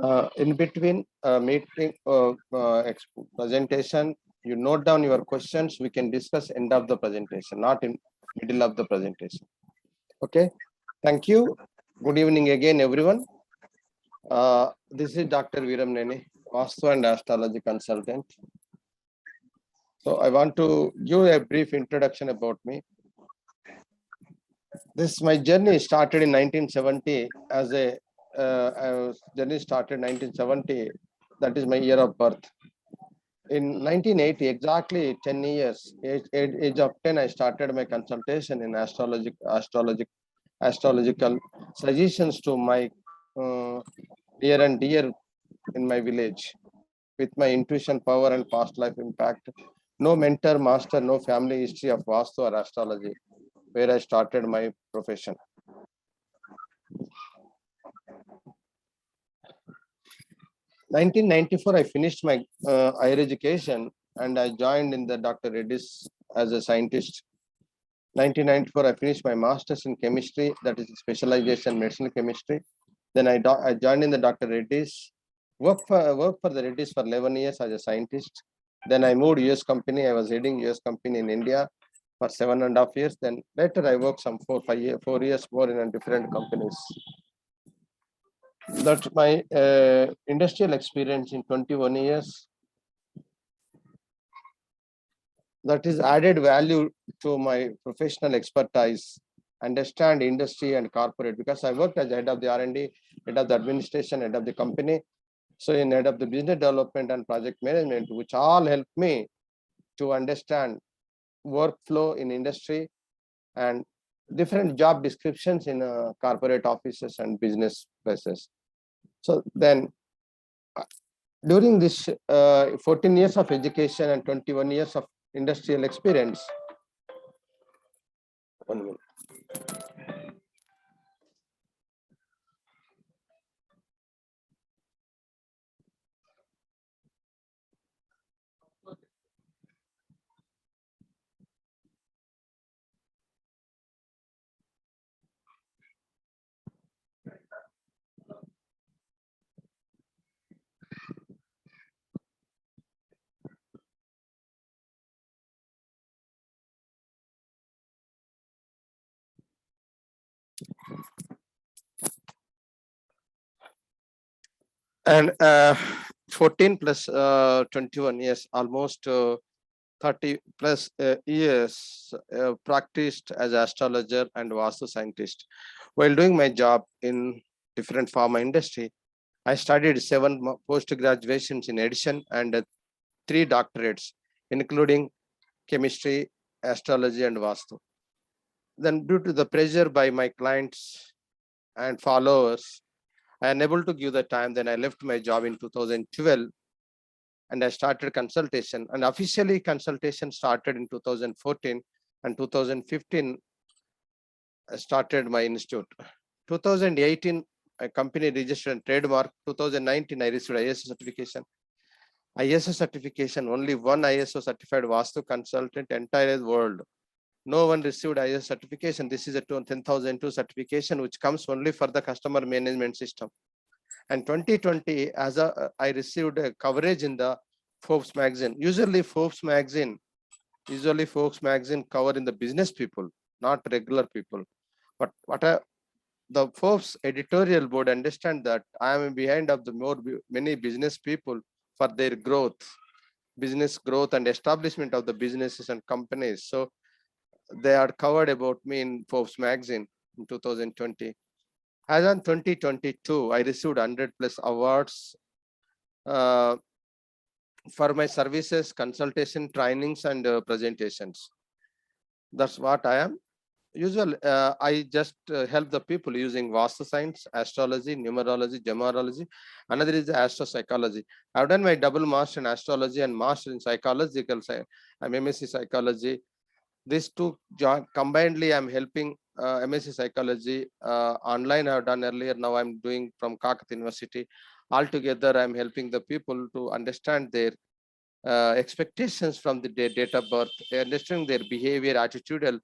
In between meeting presentation, you note down your questions. We can discuss end of the presentation, not in middle of the presentation. Okay. Thank you. Good evening again, everyone. This is Dr. Viram Nene, Vastu and Astrology Consultant. So I want to give a brief introduction about me. My journey started in 1970 as a journey started 1970. That is my year of birth. In 1980, exactly 10 years, age of 10, I started my consultation in astrological suggestions to my near and dear in my village with my intuition power and past life impact. No mentor, master, no family history of Vastu or astrology, where I started my profession. 1994, I finished my higher education and I joined in the Dr. Reddy's as a scientist. 1994, I finished my master's in chemistry, that is specialization medicinal chemistry. Then I joined in the Dr. Reddy's, worked for the Reddy's for 11 years as a scientist. Then I moved US company. I was heading US company in India for 7.5 years. Then later I worked some 4 years more in different companies. That's my industrial experience in 21 years. That is added value to my professional expertise, understand industry and corporate, because I worked as head of the R&D, head of the administration, head of the company. So in head of the business development and project management, which all helped me to understand workflow in industry and different job descriptions in corporate offices and business places. So then during this 14 years of education and 21 years of industrial experience, 1 minute. And 14 plus 21 years, almost 30 plus years practiced as astrologer and Vastu scientist. While doing my job in different pharma industry, I studied 7 post-graduations in addition and 3 doctorates, including chemistry, astrology, and Vastu. Then due to the pressure by my clients and followers, I am able to give the time. Then I left my job in 2012 and I started consultation, and officially consultation started in 2014, and 2015 I started my institute. 2018 a company registered and trademark. 2019 I received ISO certification. ISO certification, only one ISO certified Vastu consultant entire world. No one received ISO certification. This is a 10,002 certification which comes only for the customer management system. And 2020, I received a coverage in the Forbes magazine. Usually Forbes magazine cover in the business people, not regular people. But the Forbes editorial board understand that I am behind of the many business people for their growth, business growth and establishment of the businesses and companies. So they are covered about me in Forbes magazine in 2020. As on 2022, I received 100 plus awards for my services, consultation, trainings, and presentations. That's what I am. Usually, I just help the people using Vastu science, astrology, numerology, gemology. Another is astropsychology. I've done my double master in astrology and master in psychological science. I'm MSc psychology. These two combinedly, I'm helping MSc psychology online. I've done earlier. Now I'm doing from Kakat University. Altogether, I'm helping the people to understand their expectations from the date of birth, understanding their behavior, attitudinal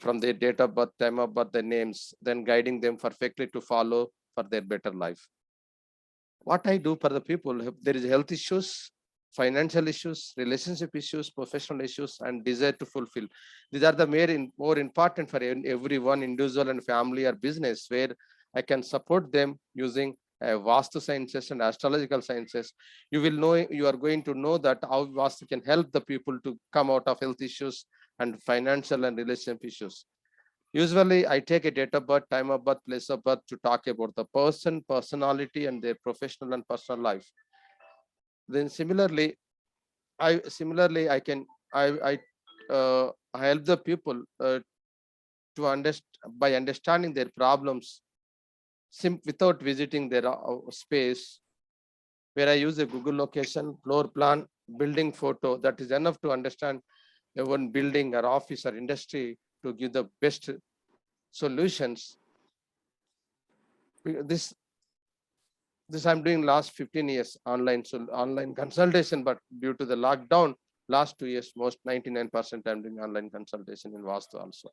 from their date of birth, time of birth, their names, then guiding them perfectly to follow for their better life. what I do for the people, if there is health issues, financial issues, relationship issues, professional issues, and desire to fulfill. These are the more important for every one individual and family or business, where I can support them using Vastu sciences and astrological sciences. You will know, you are going to know that how Vastu can help the people to come out of health issues and financial and relationship issues. Usually, I take a date of birth, time of birth, place of birth to talk about the person, personality, and their professional and personal life. Then similarly I can I help the people to understand by understanding their problems without visiting their space, where I use a Google location, floor plan, building photo. That is enough to understand one building or office or industry to give the best solutions. This I'm doing last 15 years online consultation, but due to the lockdown, last 2 years, most 99% I'm doing online consultation in Vastu also.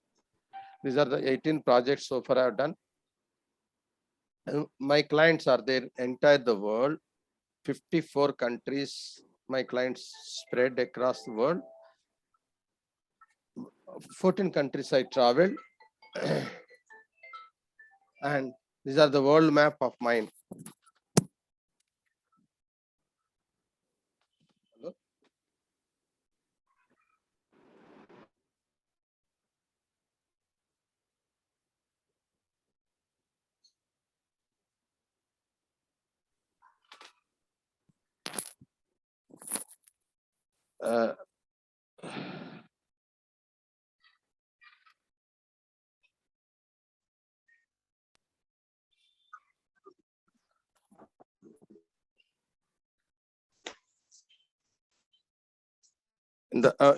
These are the 18 projects so far I've done. And my clients are there entire the world, 54 countries. My clients spread across the world. 14 countries I traveled. And these are the world map of mine. Uh,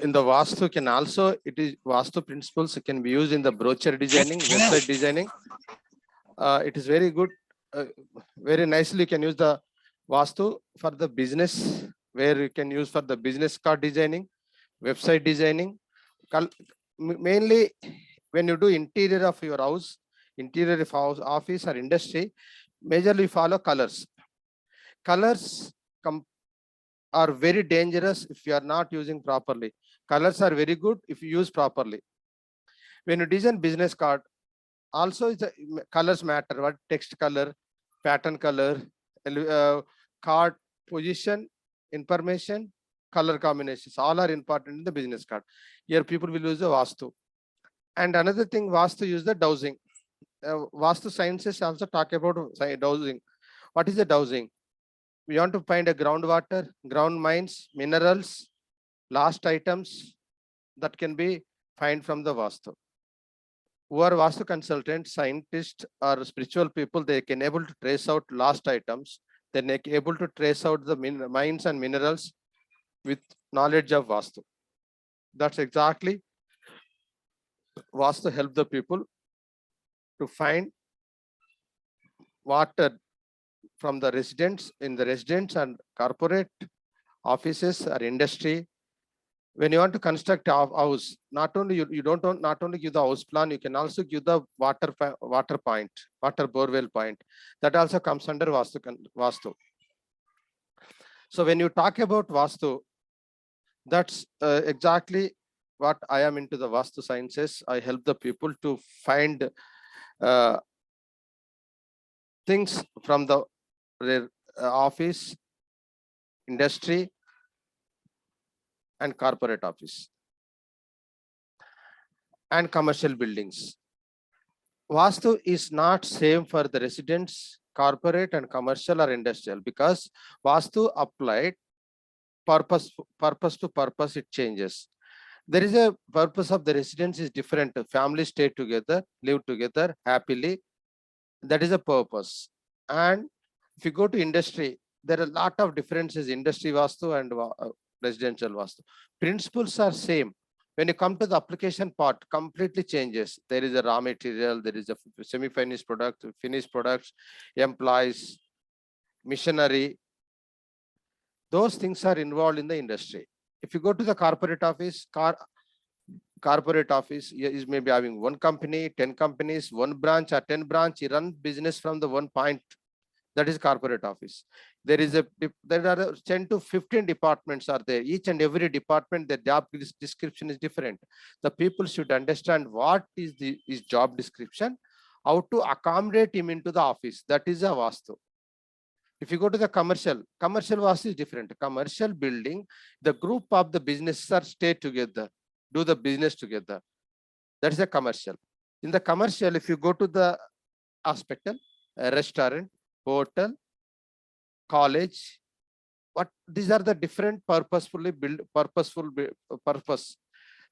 in the Vastu can also, it is Vastu principles can be used in the brochure designing, website designing. It is very good, very nicely you can use the Vastu for the business, where you can use for the business card designing, website designing. Mainly when you do interior of your house, interior of house, office or industry, majorly follow colors. Colors are very dangerous if you are not using properly. Colors are very good if you use properly. When you design business card, also the colors matter. What text color, pattern color, card position, information, color combinations, all are important in the business card. Here people will use the Vastu. And another thing, Vastu use the dowsing. Vastu sciences also talk about dowsing. What is the dowsing? We want to find a groundwater, ground mines, minerals, last items that can be found from the Vastu. Who are Vastu consultants, scientists, or spiritual people, they can able to trace out last items. Then they can able to trace out the mines and minerals with knowledge of Vastu. That's exactly Vastu help the people to find water from the residents, in the residents and corporate offices or industry. When you want to construct a house, not only you don't not only give the house plan, you can also give the water point, water borewell point. That also comes under Vastu. So when you talk about Vastu, that's exactly what I am into the Vastu sciences. I help the people to find things from the office, industry, and corporate office, and commercial buildings. Vastu is not same for the residents, corporate and commercial or industrial, because Vastu applied purpose to purpose, it changes. There is a purpose of the residence is different. Families stay together, live together happily. That is a purpose. And if you go to industry, there are a lot of differences, industry Vastu and residential Vastu. Principles are same. When you come to the application part, completely changes. There is a raw material, there is a semi-finished product, finished products, employees, machinery. Those things are involved in the industry. If you go to the corporate office, corporate office is maybe having one company, 10 companies, one branch or 10 branch, you run business from the one point. That is corporate office. There are 10 to 15 departments are there. Each and every department, the job description is different. The people should understand what is his job description, how to accommodate him into the office. That is a Vastu. If you go to the commercial Vastu is different. Commercial building, the group of the businesses are stay together, do the business together. That is a commercial. In the commercial, if you go to the hospital, a restaurant, hotel, college, these are the different purpose.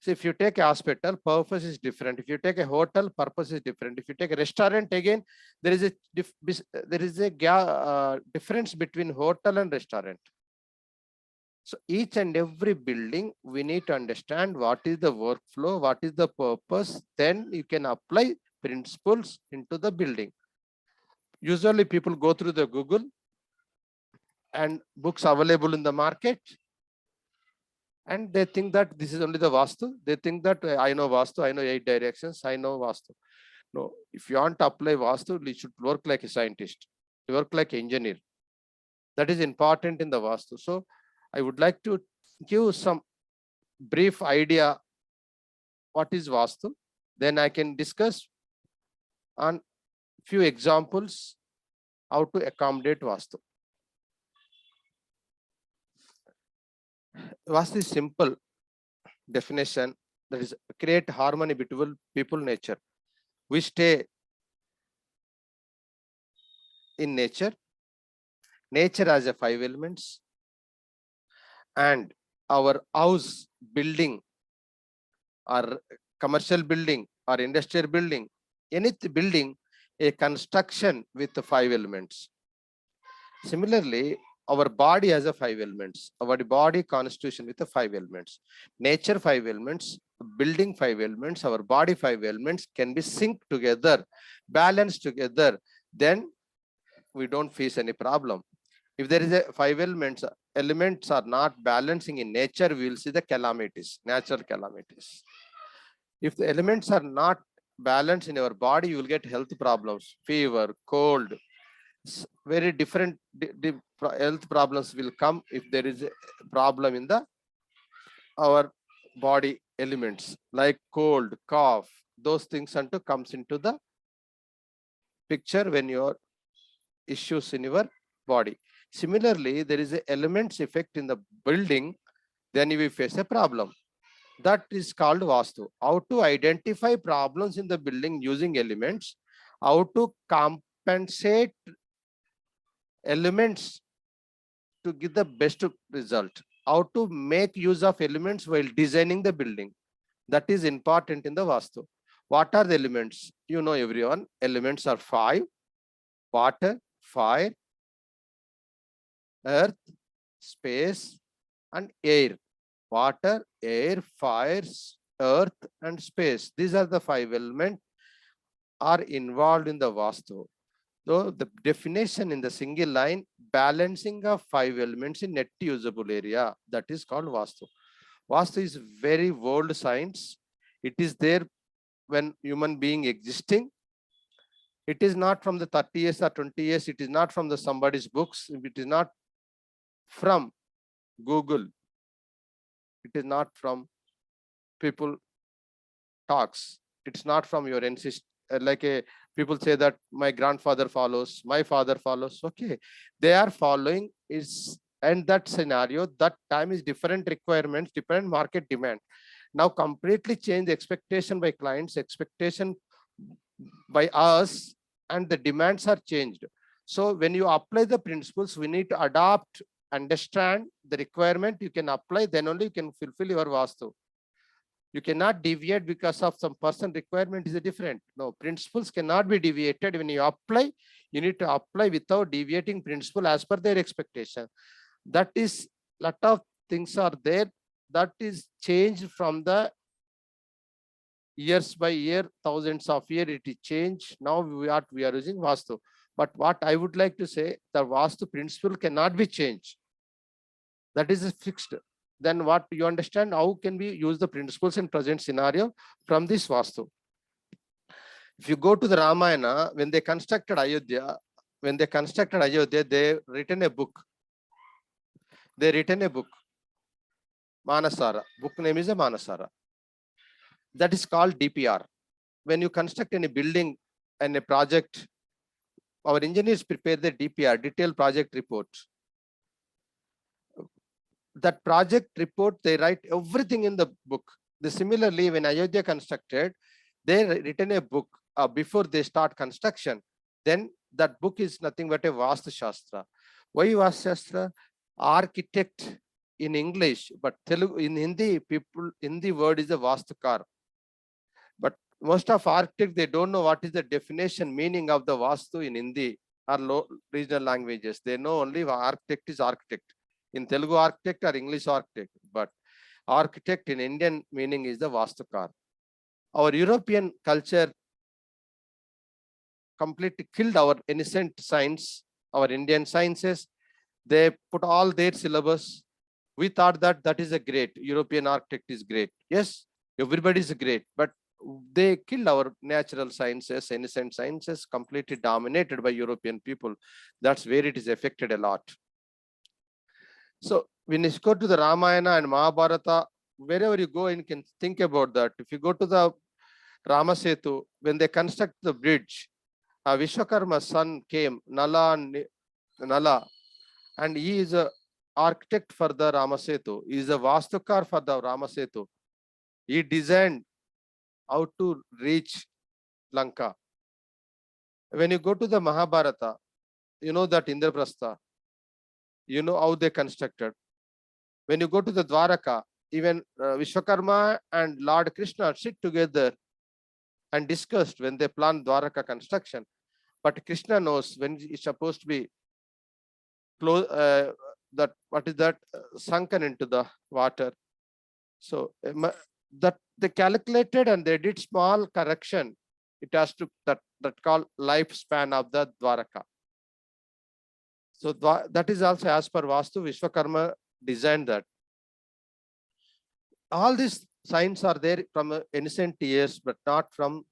So if you take a hospital, purpose is different. If you take a hotel, purpose is different. If you take a restaurant, again, there is a difference between hotel and restaurant. So each and every building, we need to understand what is the workflow, what is the purpose, then you can apply principles into the building. Usually people go through the Google and books available in the market, and they think that this is only the Vastu. They think that I know Vastu, I know 8 directions, I know Vastu. No, if you want to apply Vastu, you should work like a scientist, you work like an engineer. That is important in the Vastu. So I would like to give some brief idea what is Vastu. Then I can discuss on few examples how to accommodate Vastu. Vastu is simple definition, that is create harmony between people nature. We stay in nature. Nature has a 5 elements, and our house building or commercial building or industrial building, any building, a construction with the 5 elements. Similarly, our body has a 5 elements. Our body constitution with the 5 elements. Nature 5 elements, building 5 elements, our body 5 elements can be synced together, balanced together. Then we don't face any problem. If there is a 5 elements are not balancing in nature, we will see the calamities, natural calamities. If the elements are not balanced in your body, you will get health problems, fever, cold, very different health problems will come if there is a problem in our body elements like cold, cough, those things comes into the picture when your issues in your body. Similarly, there is a elements effect in the building, then you will face a problem. That is called Vastu. How to identify problems in the building using elements, how to compensate elements to give the best result, how to make use of elements while designing the building. That is important in the Vastu. What are the elements? You know, everyone, elements are 5: water, fire, earth, space, and air. Water, air, fire, earth, and space. These are the 5 elements are involved in the Vastu. So the definition in the single line, balancing of 5 elements in net usable area, that is called Vastu. Vastu is very old science. It is there when human being existing. It is not from the 30 years or 20 years. It is not from the somebody's books. It is not from Google. It is not from people talks. It's not from your ancestors. Like people say that my grandfather follows, my father follows. Okay, they are following is, and that scenario, that time is different requirements, different market demand. Now completely change the expectation by clients, expectation by us, and the demands are changed. So when you apply the principles, we need to adopt, understand the requirement, you can apply, then only you can fulfill your Vastu. You cannot deviate because of some person requirement is different. No, principles cannot be deviated. When you apply, you need to apply without deviating principle as per their expectation. That is, lot of things are there that is changed from the years by year, thousands of years it is changed. Now we are using Vastu. But what I would like to say, the Vastu principle cannot be changed. That is fixed. Then what you understand, how can we use the principles in present scenario from this Vastu? If you go to the Ramayana, when they constructed Ayodhya, when they constructed Ayodhya, they written a book. They written a book, Manasara. Book name is a Manasara. That is called DPR. When you construct any building and a project, our engineers prepare the DPR, detailed project report. That project report, they write everything in the book. Similarly, when Ayodhya constructed, they written a book before they start construction. Then that book is nothing but a Vastu Shastra. Why Vastu Shastra? Architect in English, but Telugu, in Hindi, people, Hindi word is a Vastukar. But most of architects, they don't know what is the definition, meaning of the Vastu in Hindi or low regional languages. They know only architect is architect. In Telugu, architect or English architect. But architect in Indian meaning is the Vastukar. Our European culture completely killed our innocent science, our Indian sciences. They put all their syllabus. We thought that that is a great, European architect is great. Yes, everybody is great, but they killed our natural sciences, innocent sciences, completely dominated by European people. That's where it is affected a lot. So when you go to the Ramayana and Mahabharata, wherever you go, you can think about that. If you go to the Ramasetu, when they construct the bridge, Vishwakarma's son came, Nala, and he is a architect for the Ramasetu. He is a Vastukar for the Ramasetu. He designed how to reach Lanka. When you go to the Mahabharata, you know that Indraprastha, you know how they constructed. When you go to the Dwaraka, even Vishwakarma and Lord Krishna sit together and discussed when they planned Dwaraka construction. But Krishna knows when it's supposed to be close, that what is that sunken into the water. So that they calculated and they did small correction. It has to that called lifespan of the Dwaraka. So that is also as per Vastu. Vishwakarma designed that. All these signs are there from ancient years, but not from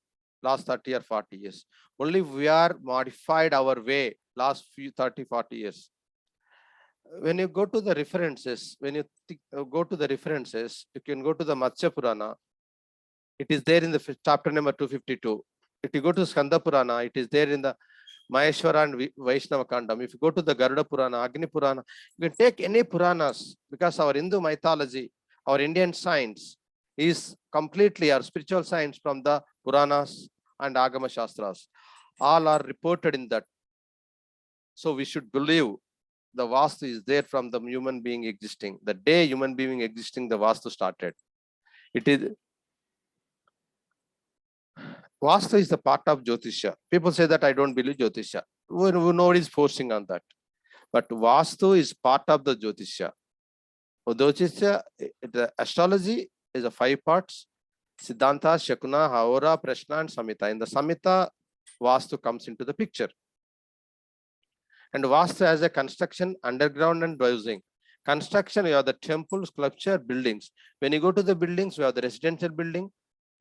last 30 or 40 years. Only we are modified our way last few 30, 40 years. When you go to the references, when you go to the references, you can go to the Matsya Purana. It is there in the chapter number 252. If you go to Skanda Purana, it is there in the Maheshwara and Vaishnava Kandam. If you go to the Garuda Purana, Agni Purana, you can take any Puranas, because our Hindu mythology, our Indian science is completely our spiritual science from the Puranas and Agama Shastras. All are reported in that. So we should believe the Vastu is there from the human being existing. The day human being existing, the Vastu started. It is Vastu is the part of Jyotisha. People say that I don't believe Jyotisha. Nobody is forcing on that. But Vastu is part of the Jyotisha. Jyotisha, the astrology is a 5 parts. Siddhanta, Shakuna, Haora, Prashna, and Samhita. In the Samhita, Vastu comes into the picture. And Vastu as a construction, underground and housing. Construction, you have the temple, sculpture, buildings. When you go to the buildings, we have the residential building,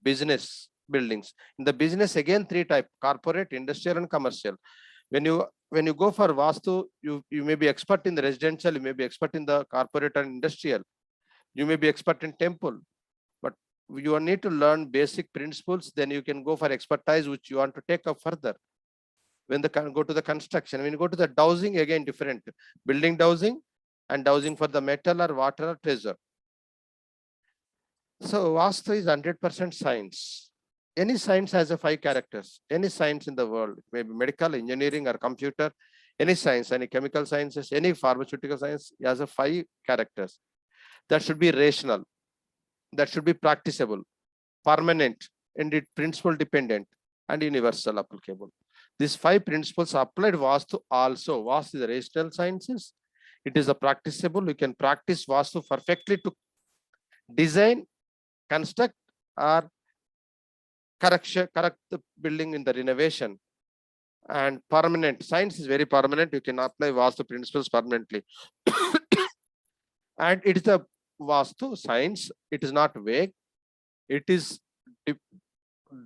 business buildings. In the business, again 3 types: corporate, industrial, and commercial. When you go for Vastu, you may be expert in the residential, you may be expert in the corporate and industrial, you may be expert in temple, but you need to learn basic principles. Then you can go for expertise which you want to take up further. When the go to the construction, when you go to the dowsing, again different: building dowsing and dowsing for the metal or water or treasure. So Vastu is 100% science. Any science has a 5 characters. Any science in the world, maybe medical, engineering, or computer, any science, any chemical sciences, any pharmaceutical science has a 5 characters. That should be rational. That should be practicable, permanent, and principle dependent, and universal applicable. These 5 principles are applied Vastu also. Vastu is the rational sciences. It is a practicable. You can practice Vastu perfectly to design, construct, or correct the building in the renovation. And permanent science is very permanent. You can apply Vastu principles permanently. And it is a Vastu science. It is not vague. It is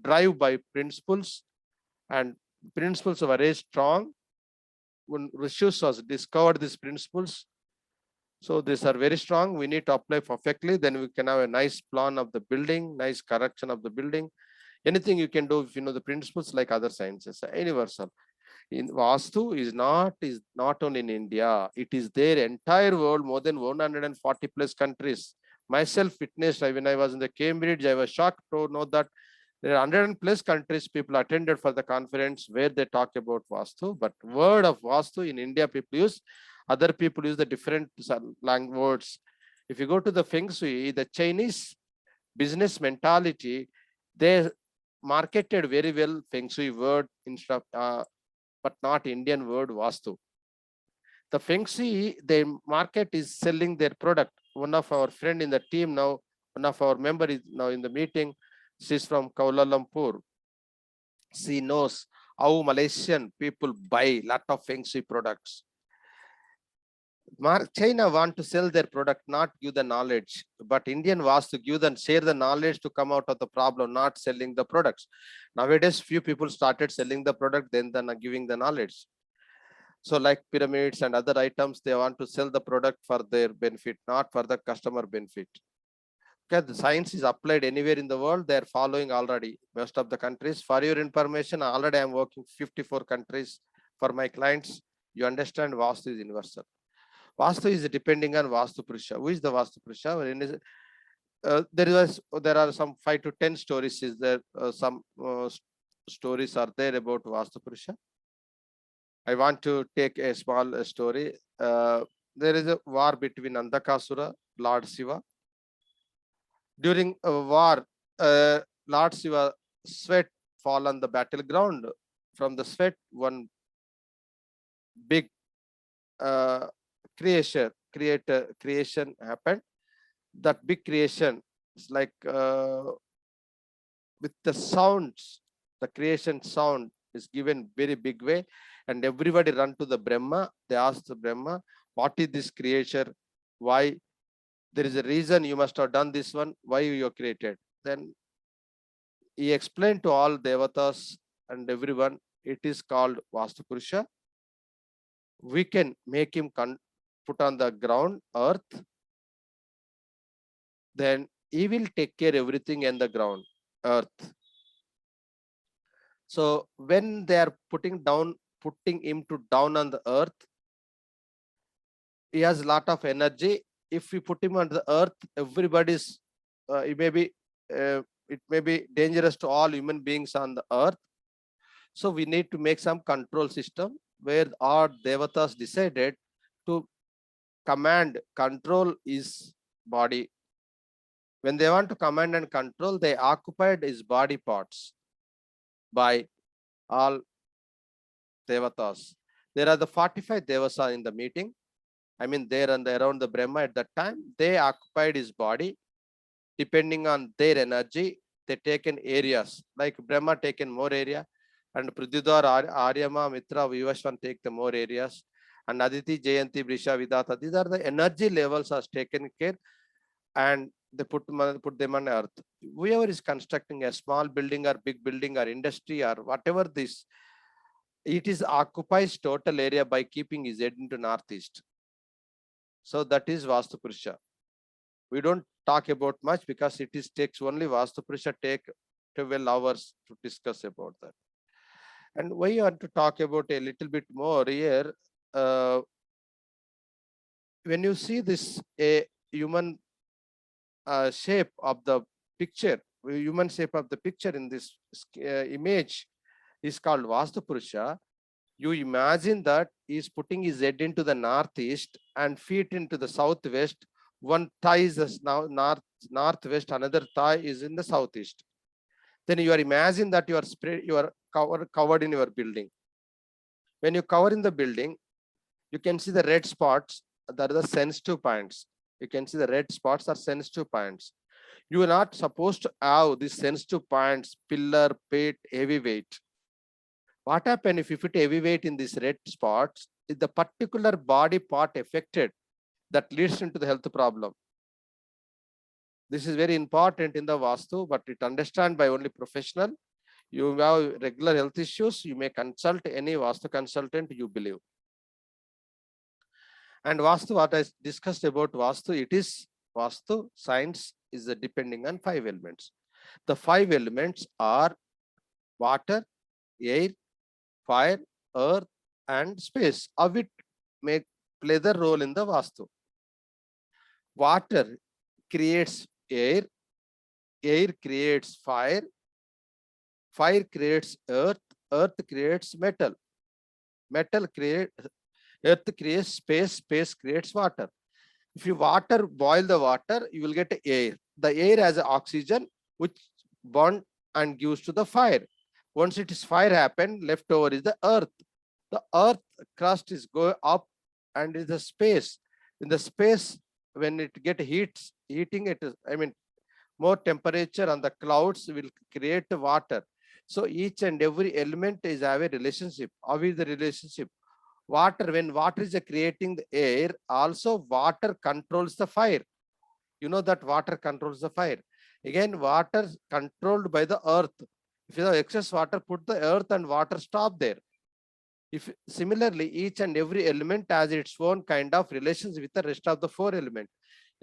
drive by principles, and principles are very strong. when Rishus was discovered these principles. So these are very strong. We need to apply perfectly. Then we can have a nice plan of the building, nice correction of the building. Anything you can do if you know the principles, like other sciences, universal. In Vastu is not only in India, it is there entire world, more than 140 plus countries. Myself witnessed when I was in the Cambridge, I was shocked to know that there are 100 plus countries people attended for the conference where they talk about Vastu, but word of Vastu in India people use, other people use the different language words. If you go to the Feng Shui, the Chinese business mentality, they marketed very well Feng Shui word instead of, but not Indian word Vastu. The Feng Shui, their market is selling their product. One of our friend in the team now, one of our member is now in the meeting. She's from Kuala Lumpur. She knows how Malaysian people buy lot of Feng Shui products. China want to sell their product, not give the knowledge, but Indian was to give and share the knowledge to come out of the problem, not selling the products. Nowadays, few people started selling the product, then giving the knowledge. So like pyramids and other items, they want to sell the product for their benefit, not for the customer benefit. Okay, the science is applied anywhere in the world. They are following already most of the countries. For your information, already I am working 54 countries for my clients. You understand, Vastu is universal. Vastu is depending on Vastu Purusha. Who is the Vastu Purusha? There are some 5 to 10 stories. Is there some stories are there about Vastu Purusha? I want to take a small story. There is a war between Andakasura, Lord Shiva. During a war, Lord Shiva sweat fall on the battleground. From the sweat, one big creation happened. That big creation is like with the sounds, the creation sound is given very big way, and everybody run to the Brahma. They ask the Brahma, what is this creature? Why? There is a reason you must have done this one. Why you are created? Then he explained to all devatas and everyone, it is called Vastu Purusha. We can make him put on the ground, earth. Then he will take care everything in the ground, earth. So when they are putting him to down on the earth, he has a lot of energy. If we put him on the earth, everybody's it may be dangerous to all human beings on the earth. So we need to make some control system where our devatas decided to control his body. When they want to command and control, they occupied his body parts by all devatas. There are the 45 devas in the meeting. I mean, there and around the Brahma at that time, they occupied his body. Depending on their energy, they taken areas. Like Brahma taken more area, and Pruthidwar, Aryama, Mitra, Vivashwan take the more areas, and Aditi, Jayanti, Brisha, Vidata. These are the energy levels are taken care, and they put them on earth. Whoever is constructing a small building or big building or industry or whatever this, it is occupies total area by keeping his head into northeast. So that is Vastu Purusha. We don't talk about much because it takes only Vastu Purusha take 12 hours to discuss about that. And why you want to talk about a little bit more here, when you see this a human shape of the picture, human shape of the picture in this image is called Vastu Purusha. You imagine that he is putting his head into the northeast and feet into the southwest. One thigh is now northwest, another thigh is in the southeast. Then you are imagine that you are covered in your building. When you cover in the building, you can see the red spots. That are the sensitive points. You can see the red spots are sensitive points. You are not supposed to have these sensitive points, pillar, weight, heavy weight. What happens if you put heavy weight in these red spots? Is the particular body part affected that leads into the health problem. This is very important in the Vastu, but it understand by only professional. You have regular health issues, you may consult any Vastu consultant you believe. And Vastu, what I discussed about Vastu, it is Vastu science is depending on 5 elements. The 5 elements are water, air, fire, earth, and space. Of it may play the role in the Vastu. Water creates air, air creates fire, fire creates earth, earth creates metal, metal creates earth creates space, space creates water. If you boil the water, you will get air. The air has oxygen which bond and gives to the fire. Once it is fire happened, left over is the earth. The earth crust is go up and is the space. In the space, when it get heating it is, I mean, more temperature on the clouds will create the water. So each and every element is have a relationship. How is the relationship? Water, when water is creating the air, also water controls the fire. You know that water controls the fire. Again, water controlled by the earth. If you have excess water, put the earth and water stop there. If similarly, each and every element has its own kind of relations with the rest of the 4 elements.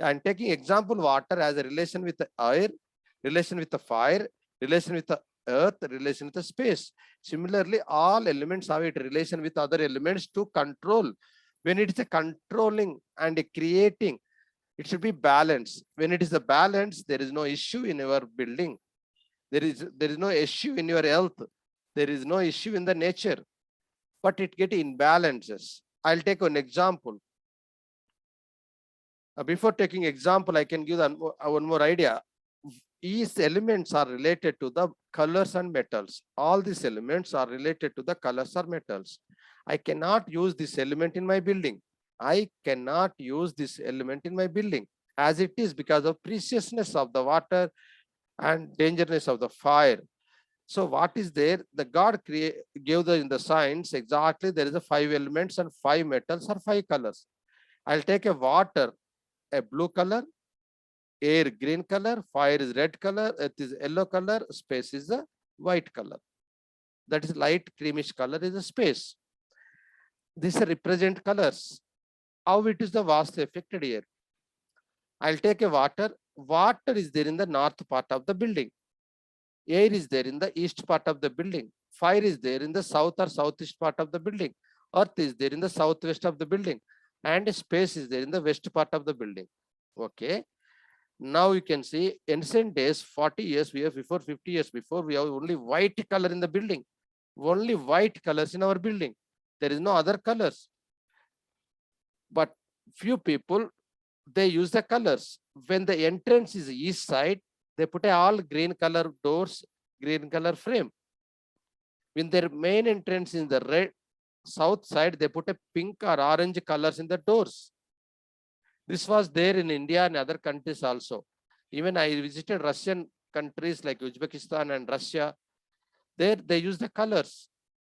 I'm taking example water as a relation with the air, relation with the fire, relation with the earth, relation with the space. Similarly, all elements have a relation with other elements to control. When it is a controlling and a creating, it should be balanced. When it is a balance, there is no issue in your building. There is no issue in your health. There is no issue in the nature, but it get imbalances. I'll take an example. Before taking example, I can give one more idea. These elements are related to the colors and metals. All these elements are related to the colors or metals. I cannot use this element in my building. I cannot use this element in my building as it is because of preciousness of the water and dangerousness of the fire. So what is there? The God gave in the science exactly there is a 5 elements and 5 metals or 5 colors. I'll take a water, a blue color, air green color, fire is red color, earth is yellow color, space is a white color. That is light creamish color is a space. These represent colors. How it is the Vastu affected here? I'll take a water. Water is there in the north part of the building. Air is there in the east part of the building. Fire is there in the south or southeast part of the building. Earth is there in the southwest of the building. And space is there in the west part of the building. Okay. Now you can see ancient days, 40 years before, 50 years before, we have only white color in the building. Only white colors in our building. There is no other colors. But few people, they use the colors. When the entrance is east side, they put all green color doors, green color frame. When their main entrance in the red south side, they put a pink or orange colors in the doors. This was there in India and other countries also. Even I visited Russian countries like Uzbekistan and Russia. There they use the colors,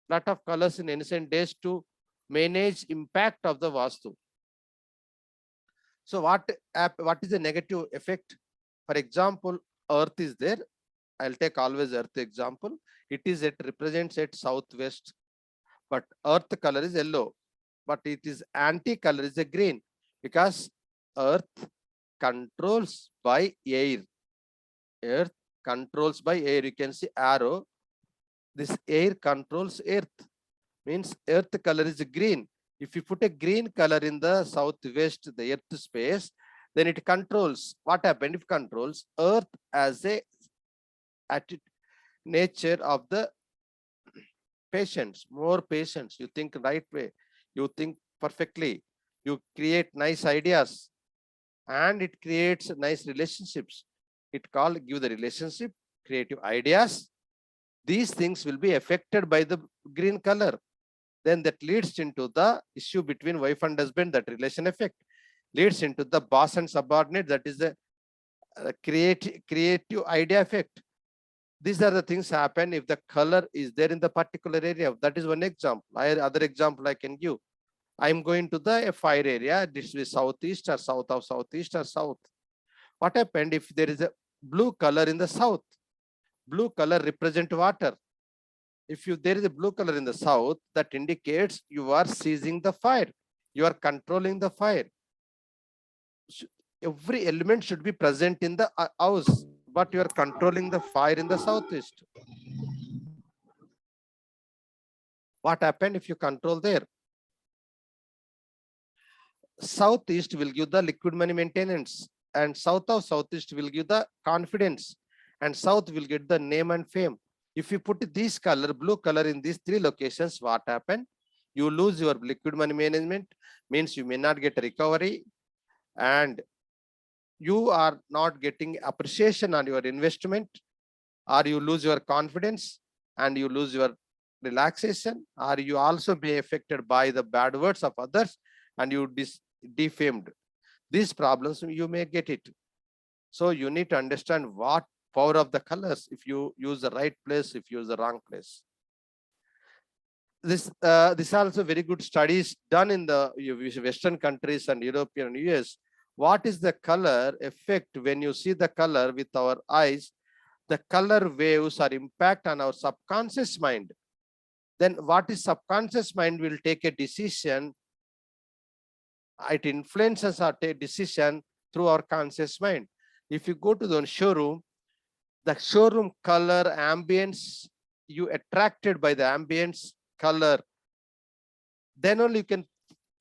lot of colors in ancient days to manage impact of the Vastu. So what is the negative effect? For example, earth is there. I'll take always earth example. It represents at southwest, but earth color is yellow, but it is anti color is a green because earth controls by air. Earth controls by air. You can see arrow. This air controls earth. Means earth color is green. If you put a green color in the southwest, the earth space, then it controls. What happened? If controls earth as a nature of the patience, more patience. You think right way. You think perfectly. You create nice ideas, and it creates nice relationships. It give the relationship, creative ideas. These things will be affected by the green color. Then that leads into the issue between wife and husband, that relation effect leads into the boss and subordinate, that is the creative idea effect. These are the things happen if the color is there in the particular area. That is one example. Other example I can give. I'm going to the fire area. This is southeast or south of southeast or south. What happened if there is a blue color in the south? Blue color represent water. If there is a blue color in the south, that indicates you are seizing the fire. You are controlling the fire. Every element should be present in the house, but you are controlling the fire in the southeast. What happened if you control there? Southeast will give the liquid money maintenance, and south of southeast will give the confidence, and south will get the name and fame. If you put this color, blue color, in these three locations, what happened? You lose your liquid money management, means you may not get recovery, and you are not getting appreciation on your investment, or you lose your confidence and you lose your relaxation, or you also be affected by the bad words of others and you defamed. These problems you may get it. So you need to understand what power of the colors, if you use the right place, if you use the wrong place. This also very good studies done in the Western countries and European and US. What is the color effect when you see the color with our eyes? The color waves are impact on our subconscious mind. Then what is subconscious mind will take a decision. It influences our decision through our conscious mind. If you go to the showroom, the showroom color ambience, you attracted by the ambience color, then only you can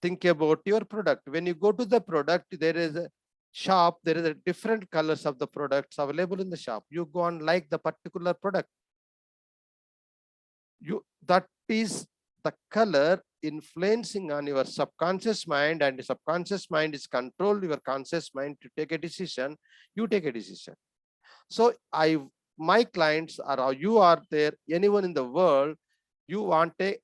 think about your product. When you go to the product, there is a shop, there is a different colors of the products available in the shop. You go and like the particular product. That is the color influencing on your subconscious mind, and the subconscious mind is controlled your conscious mind to take a decision. You take a decision. So my clients are, you are there, anyone in the world, you want to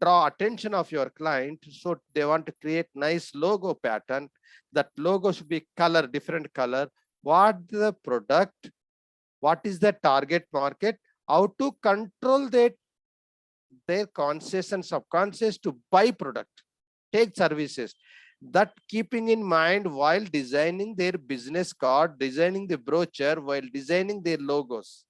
draw attention of your client, so they want to create nice logo pattern. That logo should be color, different color. What the product, what is the target market, how to control their conscious and subconscious to buy product, take services. That keeping in mind while designing their business card, designing the brochure, while designing their logos.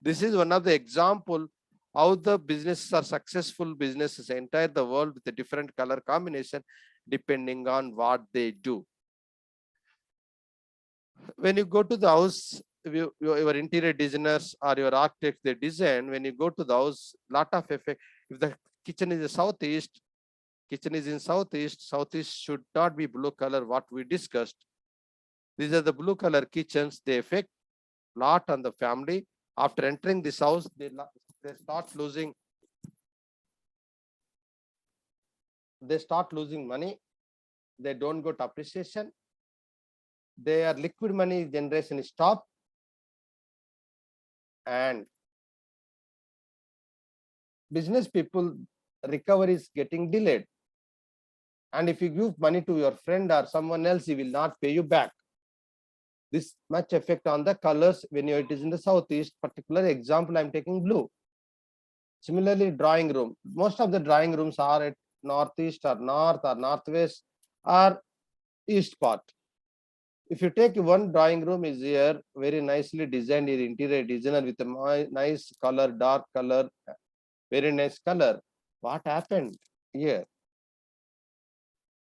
This is one of the example how the businesses are successful businesses entire the world with a different color combination depending on what they do. When you go to the house, your interior designers or your architects, they design, when you go to the house, lot of effect. If the kitchen is in southeast, kitchen is in southeast should not be blue color, what we discussed. These are the blue color kitchens, they affect lot on the family. After entering this house, they start losing money. They don't get appreciation. Their liquid money generation is stopped, and business people recovery is getting delayed. And if you give money to your friend or someone else, he will not pay you back. This much effect on the colors when it is in the southeast. Particular example, I'm taking blue. Similarly, drawing room. Most of the drawing rooms are at northeast or north or northwest or east part. If you take one drawing room is here, very nicely designed interior designer with a nice color, dark color, very nice color. What happened here?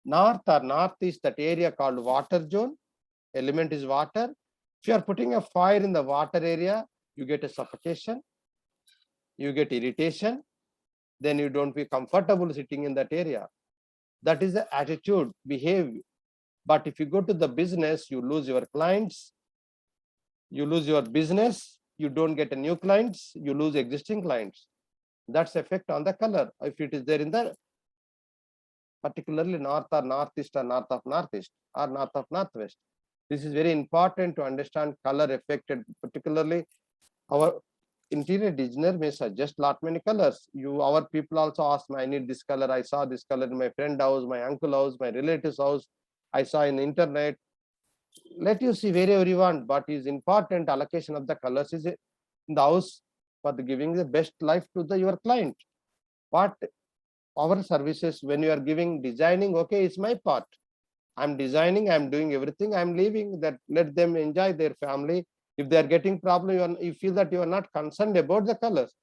North or northeast, that area called water zone, element is water. If you are putting a fire in the water area, you get a suffocation, you get irritation, then you don't be comfortable sitting in that area. That is the attitude, behavior. But if you go to the business, you lose your clients, you lose your business, you don't get a new clients, you lose existing clients. That's effect on the color. If it is there in the particularly north or northeast or north of northeast or north of northwest. This is very important to understand color affected, particularly our interior designer may suggest lot many colors. Our people also ask me, I need this color, I saw this color in my friend house, my uncle house, my relative's house, I saw in the internet. Let you see wherever you want, but is important allocation of the colors is in the house for giving the best life to your client. What our services, when you are giving designing, okay, it's my part. I'm designing, I'm doing everything, I'm leaving that, let them enjoy their family. If they are getting problem, you feel that you are not concerned about the colors.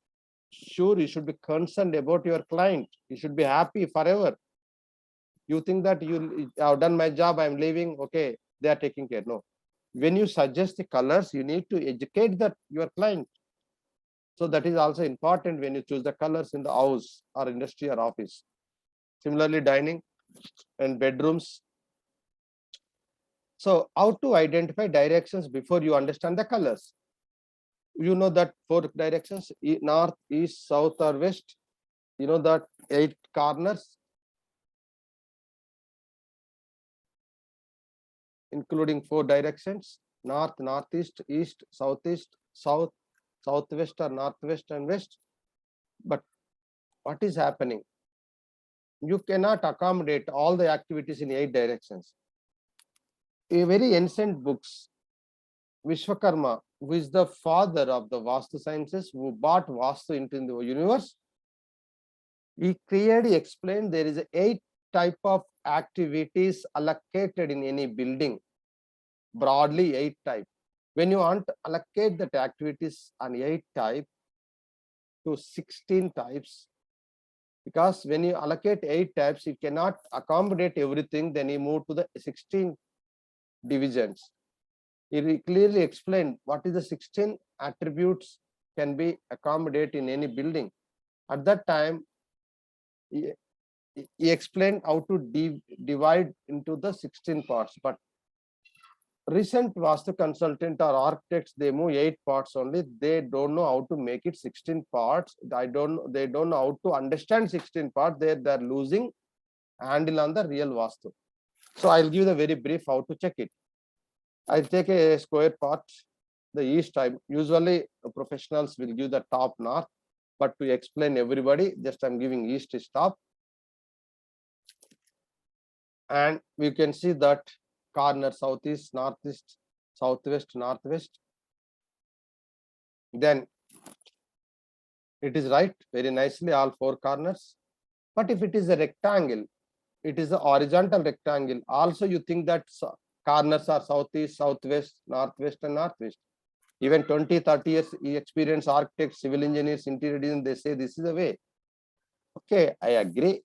Sure, you should be concerned about your client. You should be happy forever. You think that you have done my job, I'm leaving, okay, they are taking care. No. When you suggest the colors, you need to educate that your client. So that is also important when you choose the colors in the house or industry or office. Similarly, dining and bedrooms. So how to identify directions before you understand the colors? You know that 4 directions: north, east, south, or west. You know that 8 corners, including 4 directions: north, northeast, east, southeast, south, southwest, or northwest and west. But what is happening? You cannot accommodate all the activities in 8 directions. A very ancient books, Vishwakarma, who is the father of the Vastu sciences, who brought Vastu into the universe, he clearly explained there is 8 type of activities allocated in any building, broadly 8 type. When you want to allocate that activities on 8 type to 16 types, because when you allocate 8 types, you cannot accommodate everything, then you move to the 16 divisions. He clearly explained what is the 16 attributes can be accommodated in any building. At that time, he explained how to divide into the 16 parts. But recent Vastu consultant or architects, they move 8 parts only. They don't know how to make it 16 parts. They don't know how to understand 16 parts. They're losing handle on the real Vastu. So I'll give the very brief how to check it. I'll take a square part, the east type. Usually professionals will give the top north, but to explain everybody, just I'm giving east is top. And we can see that corner southeast, northeast, southwest, northwest. Then it is right very nicely, all 4 corners. But if it is a rectangle, it is a horizontal rectangle. Also, you think that corners are southeast, southwest, northwest, and northwest. Even 20, 30 years experienced architects, civil engineers, interior designers, they say this is the way. Okay, I agree.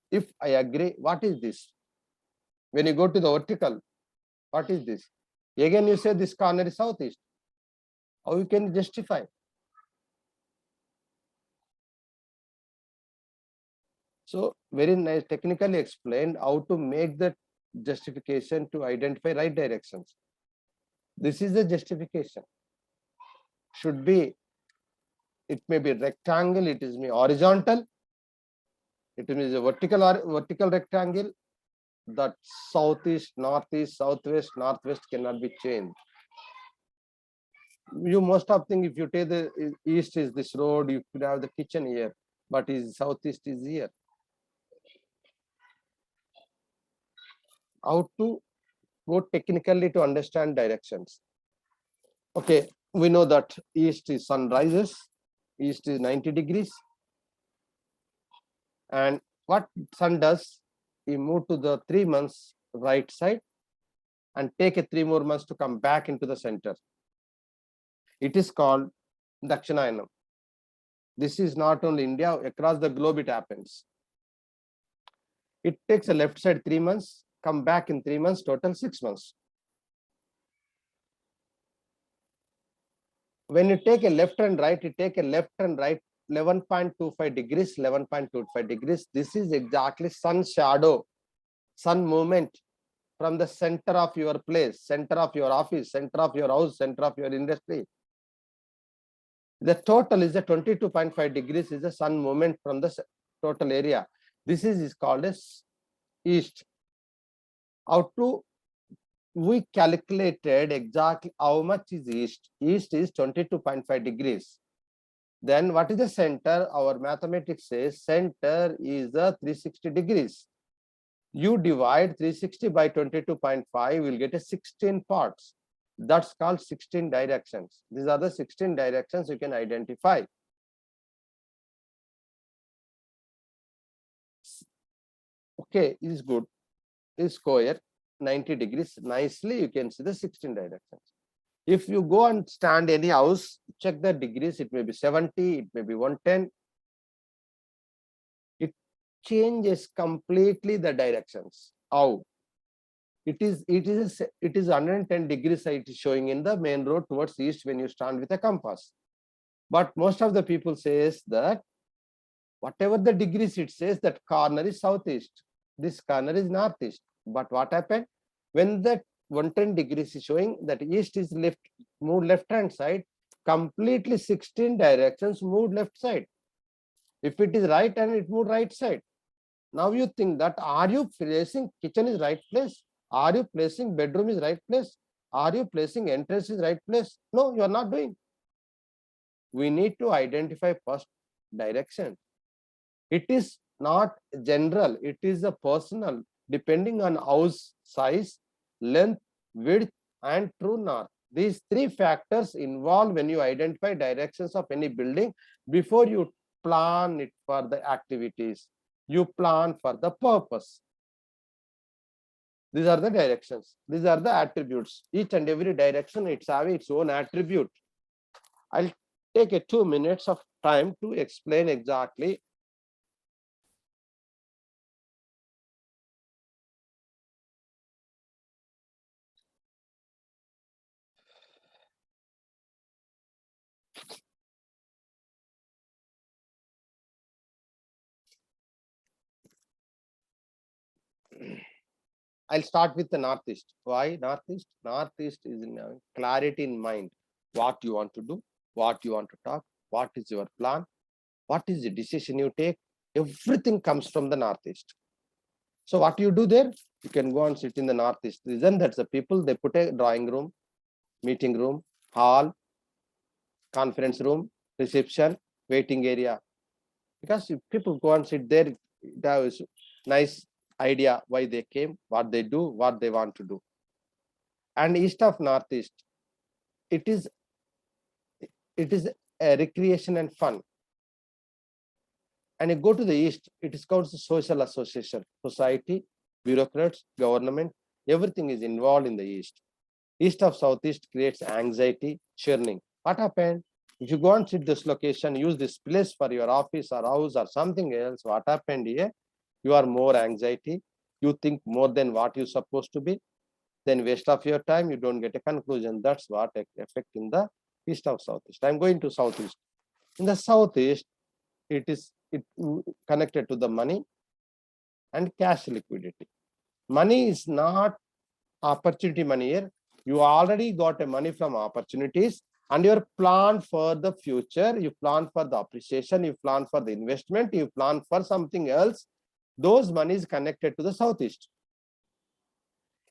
If I agree, what is this? When you go to the vertical, what is this? Again, you say this corner is southeast. How you can justify? So very nice, technically explained how to make that justification to identify right directions. This is the justification. Should be, it may be rectangle, it is horizontal, it is a vertical or vertical rectangle. That southeast, northeast, southwest, northwest cannot be changed. You must have think if you take the east is this road, you could have the kitchen here, but is southeast is here. How to go technically to understand directions? Okay, we know that east is sun rises, east is 90 degrees. And what sun does, he move to the 3 months right side and take a 3 more months to come back into the center. It is called Dakshinayanam. This is not only India, across the globe it happens. It takes a left side 3 months, come back in 3 months, total 6 months. When you take a left and right, you take a left and right 11.25 degrees, 11.25 degrees. This is exactly sun shadow, sun movement from the center of your place, center of your office, center of your house, center of your industry. The total is a 22.5 degrees is the sun movement from the total area. This is called as east. How to we calculated exactly how much is east. East is 22.5 degrees. Then what is the center? Our mathematics says center is the 360 degrees. You divide 360 by 22.5, will get a 16 parts. That's called 16 directions. These are the 16 directions you can identify. Okay, is good. Is square 90 degrees. Nicely, you can see the 16 directions. If you go and stand any house, check the degrees. It may be 70, it may be 110. changes completely the directions. How? It is 110 degrees it is showing in the main road towards east when you stand with a compass. But most of the people says that whatever the degrees it says, that corner is southeast, this corner is northeast. But what happened when that 110 degrees is showing that east is left, move left hand side, completely 16 directions moved left side. If it is right and it moved right side. Now you think that, are you placing kitchen is right place? Are you placing bedroom is right place? Are you placing entrance is right place? No, you are not doing. We need to identify first direction. It is not general, it is a personal, depending on house size, length, width, and true north. These three factors involved when you identify directions of any building. Before you plan it for the activities, you plan for the purpose. These are the directions, these are the attributes. Each and every direction, it's having its own attribute. I'll take a 2 minutes of time to explain exactly. I'll start with the northeast. Why northeast? Northeast is in clarity in mind. What you want to do, what you want to talk, what is your plan, what is the decision you take. Everything comes from the northeast. So what you do there, you can go and sit in the northeast. Reason that's the people, they put a drawing room, meeting room, hall, conference room, reception, waiting area. Because if people go and sit there, that is nice idea why they came, what they do, what they want to do. And east of northeast, it is a recreation and fun. And you go to the east, it is called social association, society, bureaucrats, government, everything is involved in the east. East of southeast creates anxiety, churning. What happened? If you go and sit this location, use this place for your office or house or something else, what happened here? You are more anxiety, you think more than what you're supposed to be, then waste of your time, you don't get a conclusion. That's what effect in the east of southeast. I'm going to southeast. In the southeast, it connected to the money and cash liquidity. Money is not opportunity money here. You already got a money from opportunities, and your plan for the future, you plan for the appreciation, you plan for the investment, you plan for something else. Those money is connected to the southeast.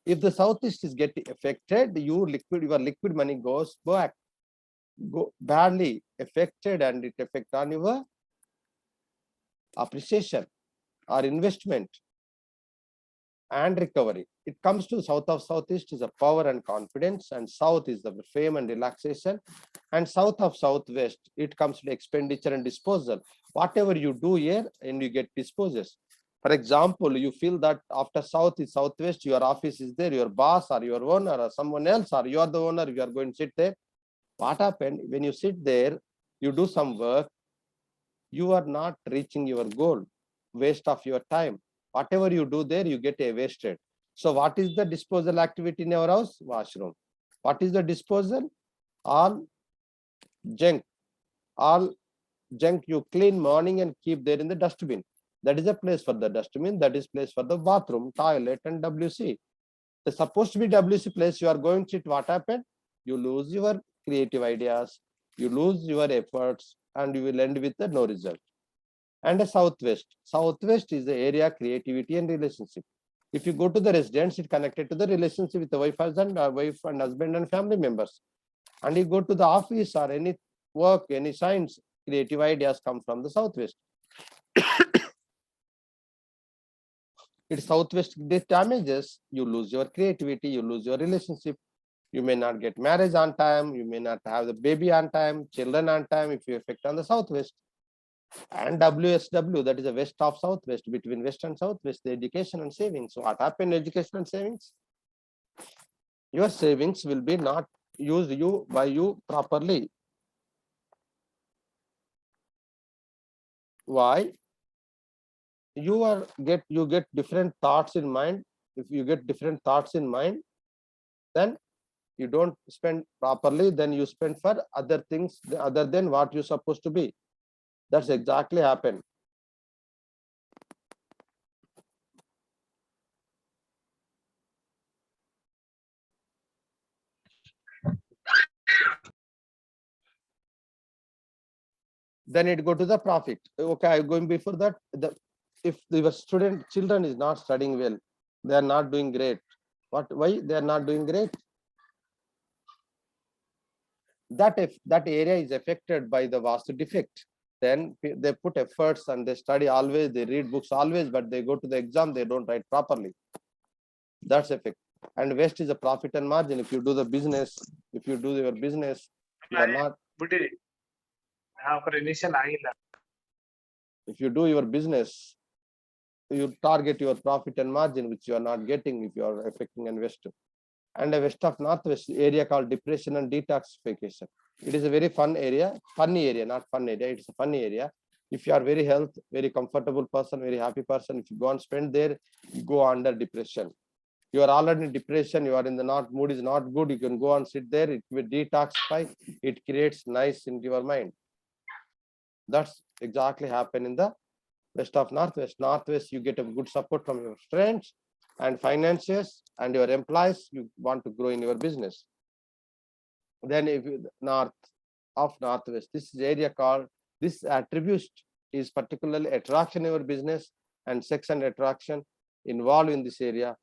If the southeast is getting affected, your liquid money goes back, go badly affected, and it affect on your appreciation or investment and recovery. It comes to south of southeast is a power and confidence, and south is the fame and relaxation, and south of southwest it comes to expenditure and disposal. Whatever you do here and you get disposes. For example, you feel that after south is southwest, your office is there, your boss or your owner or someone else, or you are the owner, you are going to sit there. What happened when you sit there, you do some work, you are not reaching your goal, waste of your time. Whatever you do there, you get a wasted. So what is the disposal activity in your house? Washroom. What is the disposal? All junk. All junk you clean morning and keep there in the dustbin. That is a place for the dustbin. That is place for the bathroom, toilet, and WC. The supposed to be WC place, you are going to sit. What happened? You lose your creative ideas. You lose your efforts, and you will end with the no result. And a southwest. Southwest is the area creativity and relationship. If you go to the residence, it connected to the relationship with the wife and husband and family members. And you go to the office or any work, any science, creative ideas come from the southwest. It's southwest this damages, you lose your creativity, you lose your relationship. You may not get marriage on time, you may not have the baby on time, children on time if you affect on the southwest. And WSW, that is the west of southwest, between west and southwest, the education and savings. So what happened in education and savings? Your savings will be not used by you properly. Why? you get different thoughts in mind. If you get different thoughts in mind, then you don't spend properly, then you spend for other things other than what you're supposed to be. That's exactly happened. Then it go to the profit. Okay, I'm going before that. If your children is not studying well, they are not doing great. Why they are not doing great? That if that area is affected by the Vastu defect, then they put efforts and they study always, they read books always, but they go to the exam, they don't write properly. That's effect. And waste is a profit and margin. If you do the business, if you do your business, you are not. If you do your business, you target your profit and margin, which you are not getting if you are affecting and waste. And a west of northwest area called depression and detoxification. It is a very fun area, funny area, not fun area. It's a funny area. If you are very health, very comfortable person, very happy person, if you go and spend there, you go under depression. You are already in depression, you are in the not mood is not good, you can go and sit there, it will detoxify, it creates nice into your mind. That's exactly happen in the west of northwest. Northwest, you get a good support from your friends and financiers and your employees, you want to grow in your business. Then if you north of northwest, this is area called, this attribute is particularly attraction in your business and sex and attraction involved in this area.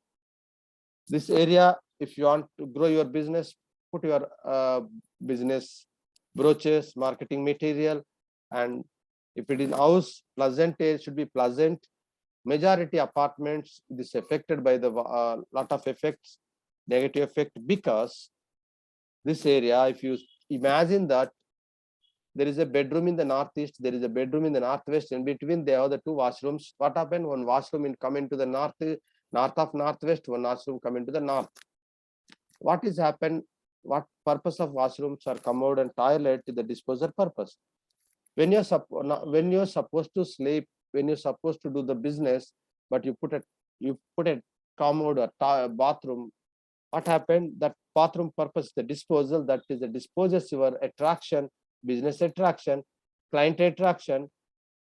This area, if you want to grow your business, put your business brochures, marketing material, and if it is house, pleasant area should be pleasant. Majority apartments, this affected by the lot of effects, negative effect, because this area, if you imagine that there is a bedroom in the northeast, there is a bedroom in the northwest, in between there are the two washrooms. What happened? One washroom come into the north of northwest, one washroom come into the north. What is happened? What purpose of washrooms are commode and toilet to the disposal purpose? When you're supposed to sleep, when you're supposed to do the business, but you put a commode or bathroom, what happened? That bathroom purpose, the disposal, that is the disposes your attraction, business attraction, client attraction,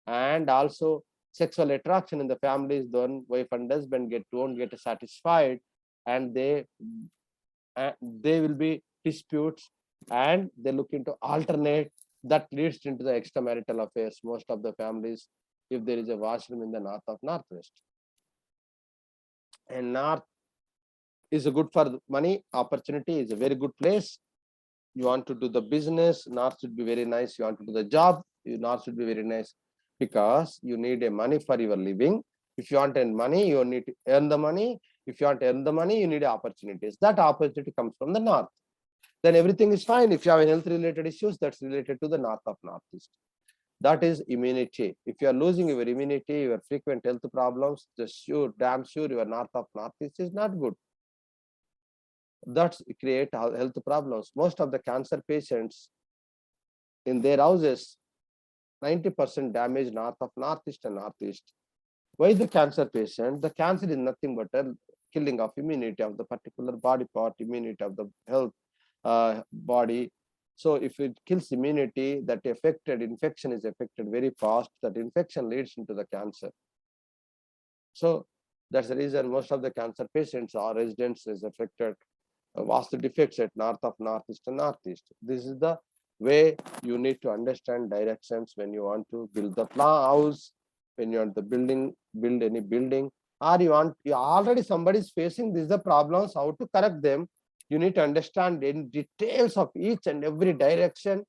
and also sexual attraction in the families. Then wife and husband don't get satisfied, and they will be disputes, and they look into alternate, that leads into the extramarital affairs. Most of the families, if there is a washroom in the north of northwest, and north is a good for money, opportunity is a very good place. You want to do the business, north should be very nice. You want to do the job, north should be very nice, because you need a money for your living. If you want to earn money, you need to earn the money. If you want to earn the money, you need opportunities. That opportunity comes from the north. Then everything is fine. If you have health related issues, that's related to the north of northeast. That is immunity. If you are losing your immunity, your frequent health problems, just damn sure your north of northeast is not good. That's create health problems. Most of the cancer patients in their houses, 90% damage north of northeast and northeast. Why the cancer patient? The cancer is nothing but a killing of immunity of the particular body part, immunity of the health body. So if it kills immunity, that affected infection is affected very fast. That infection leads into the cancer. So that's the reason most of the cancer patients or residents is affected. Vastu defects at north of northeast and northeast. This is the way you need to understand directions when you want to build the house, when you want the build any building, or you already somebody is facing these the problems, how to correct them. You need to understand in details of each and every direction,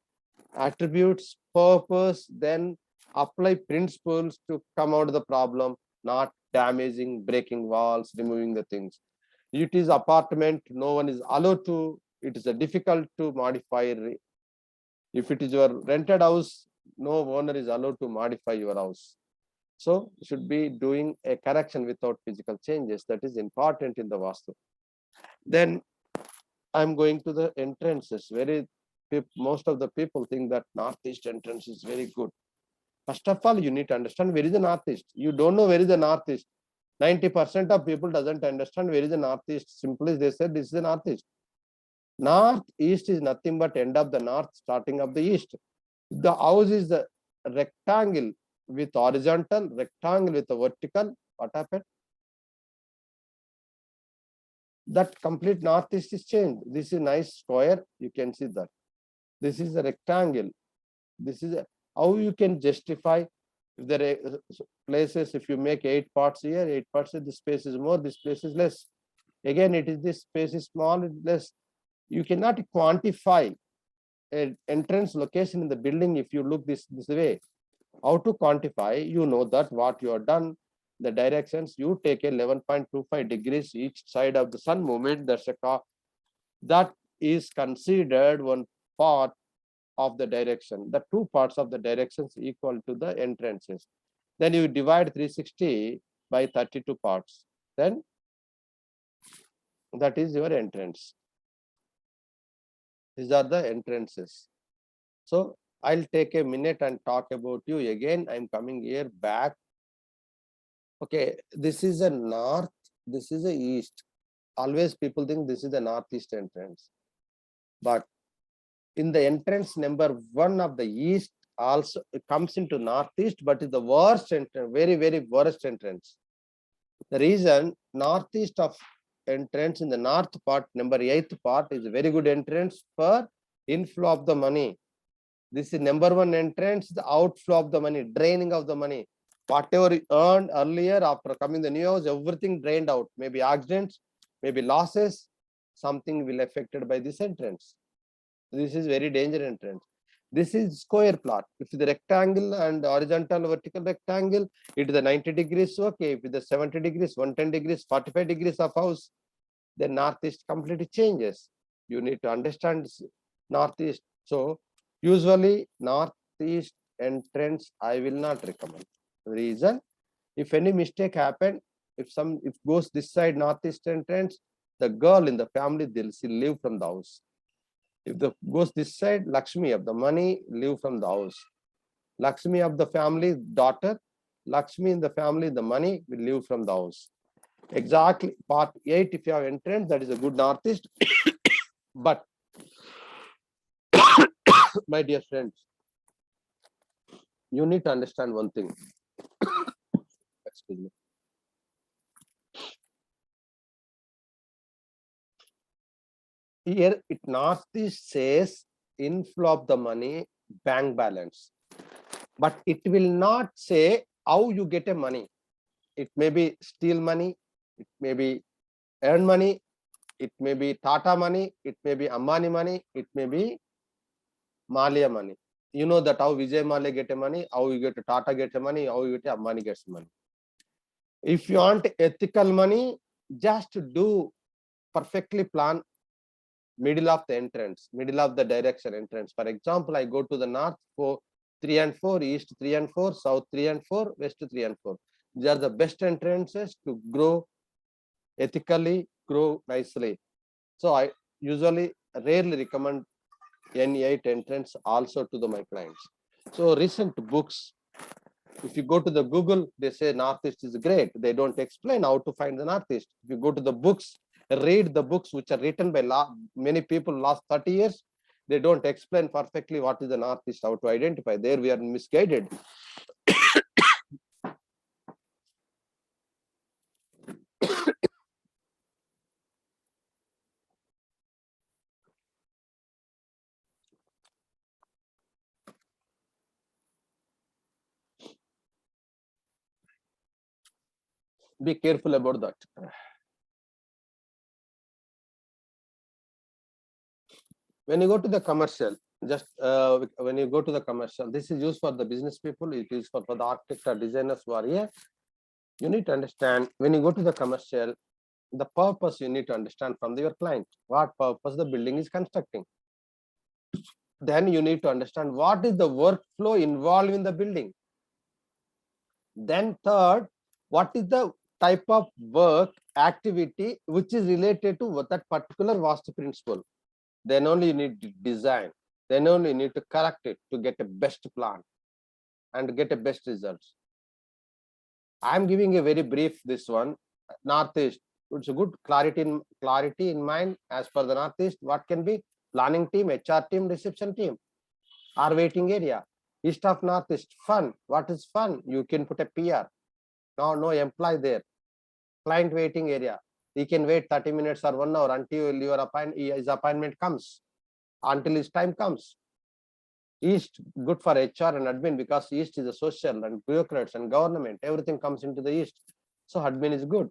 attributes, purpose, then apply principles to come out of the problem, not damaging, breaking walls, removing the things. It is apartment, no one is allowed to, it is a difficult to modify. If it is your rented house, no owner is allowed to modify your house. So you should be doing a correction without physical changes. That is important in the Vastu. Then I'm going to the entrances. Most of the people think that northeast entrance is very good. First of all, you need to understand where is the northeast. You don't know where is the northeast. 90% of people doesn't understand where is the northeast. Simply they said this is the northeast. Northeast is nothing but end of the north, starting of the east. The house is the rectangle with horizontal, rectangle with the vertical. What happened? That complete northeast is changed. This is a nice square. You can see that. This is a rectangle. This is how you can justify if there are places, if you make 8 parts here, 8 parts here, this space is more, this space is less. Again, it is this space is small, it's less. You cannot quantify an entrance location in the building if you look this way. How to quantify? You know that what you have done, the directions, you take 11.25 degrees each side of the sun movement, that is considered one part of the direction. The 2 parts of the directions equal to the entrances. Then you divide 360 by 32 parts. Then that is your entrance. These are the entrances. So I'll take a minute and talk about you again. I'm coming here back. Okay, this is a north, this is a east. Always people think this is the northeast entrance. But in the entrance number 1 of the east also it comes into northeast, but is the worst entrance, very, very worst entrance. The reason northeast of entrance in the north part, number 8th part, is a very good entrance for inflow of the money. This is number 1 entrance, the outflow of the money, draining of the money. Whatever you earned earlier after coming the new house, everything drained out. Maybe accidents, maybe losses, something will affected by this entrance. This is very dangerous entrance. This is square plot. If the rectangle and horizontal vertical rectangle, it is the 90 degrees, okay. If it is 70 degrees, 110 degrees, 45 degrees of house, then northeast completely changes. You need to understand northeast. So usually northeast entrance I will not recommend. Reason, if any mistake happened, if goes this side northeast entrance, the girl in the family, they'll leave from the house. If the goes this side, Lakshmi of the money, leave from the house. Lakshmi of the family, daughter, Lakshmi in the family, the money will leave from the house. Exactly, part 8, if you have entrance, that is a good northeast. But my dear friends, you need to understand one thing. Excuse me. Here it northeast says inflow of the money, bank balance, but it will not say how you get a money. It may be steal money, it may be earn money, it may be Tata money, it may be Ambani money, it may be Malia money. You know that how Vijay Malia get a money, how you get a Tata get a money, how you get a Ambani gets money. If you want ethical money, just do perfectly plan middle of the entrance, middle of the direction entrance. For example, I go to the north for 3 and 4, east 3 and 4, south 3 and 4, west 3 and 4. These are the best entrances to grow ethically, grow nicely. So I usually rarely recommend N8 entrance also to my clients. So recent books, if you go to the Google, they say northeast is great. They don't explain how to find the northeast. If you go to the books, read the books which are written by many people last 30 years, they don't explain perfectly what is the northeast, how to identify. There we are misguided. Be careful about that. When you go to the commercial, just when you go to the commercial, this is used for the business people, it is for the architect or designers who are here. You need to understand, when you go to the commercial, the purpose you need to understand from your client, what purpose the building is constructing. Then you need to understand what is the workflow involved in the building. Then third, what is the type of work activity which is related to that particular Vastu principle. Then only you need to design. Then only you need to correct it to get a best plan. and get a best results. I am giving a very brief this one. Northeast, it's a good clarity in mind. As per the Northeast, what can be planning team, HR team, reception team, or waiting area. East of Northeast, fun. What is fun? You can put a PR. No employee there. Client waiting area. He can wait 30 minutes or 1 hour until his appointment comes, until his time comes. East, good for HR and admin, because East is a social and bureaucrats and government. Everything comes into the East. So admin is good.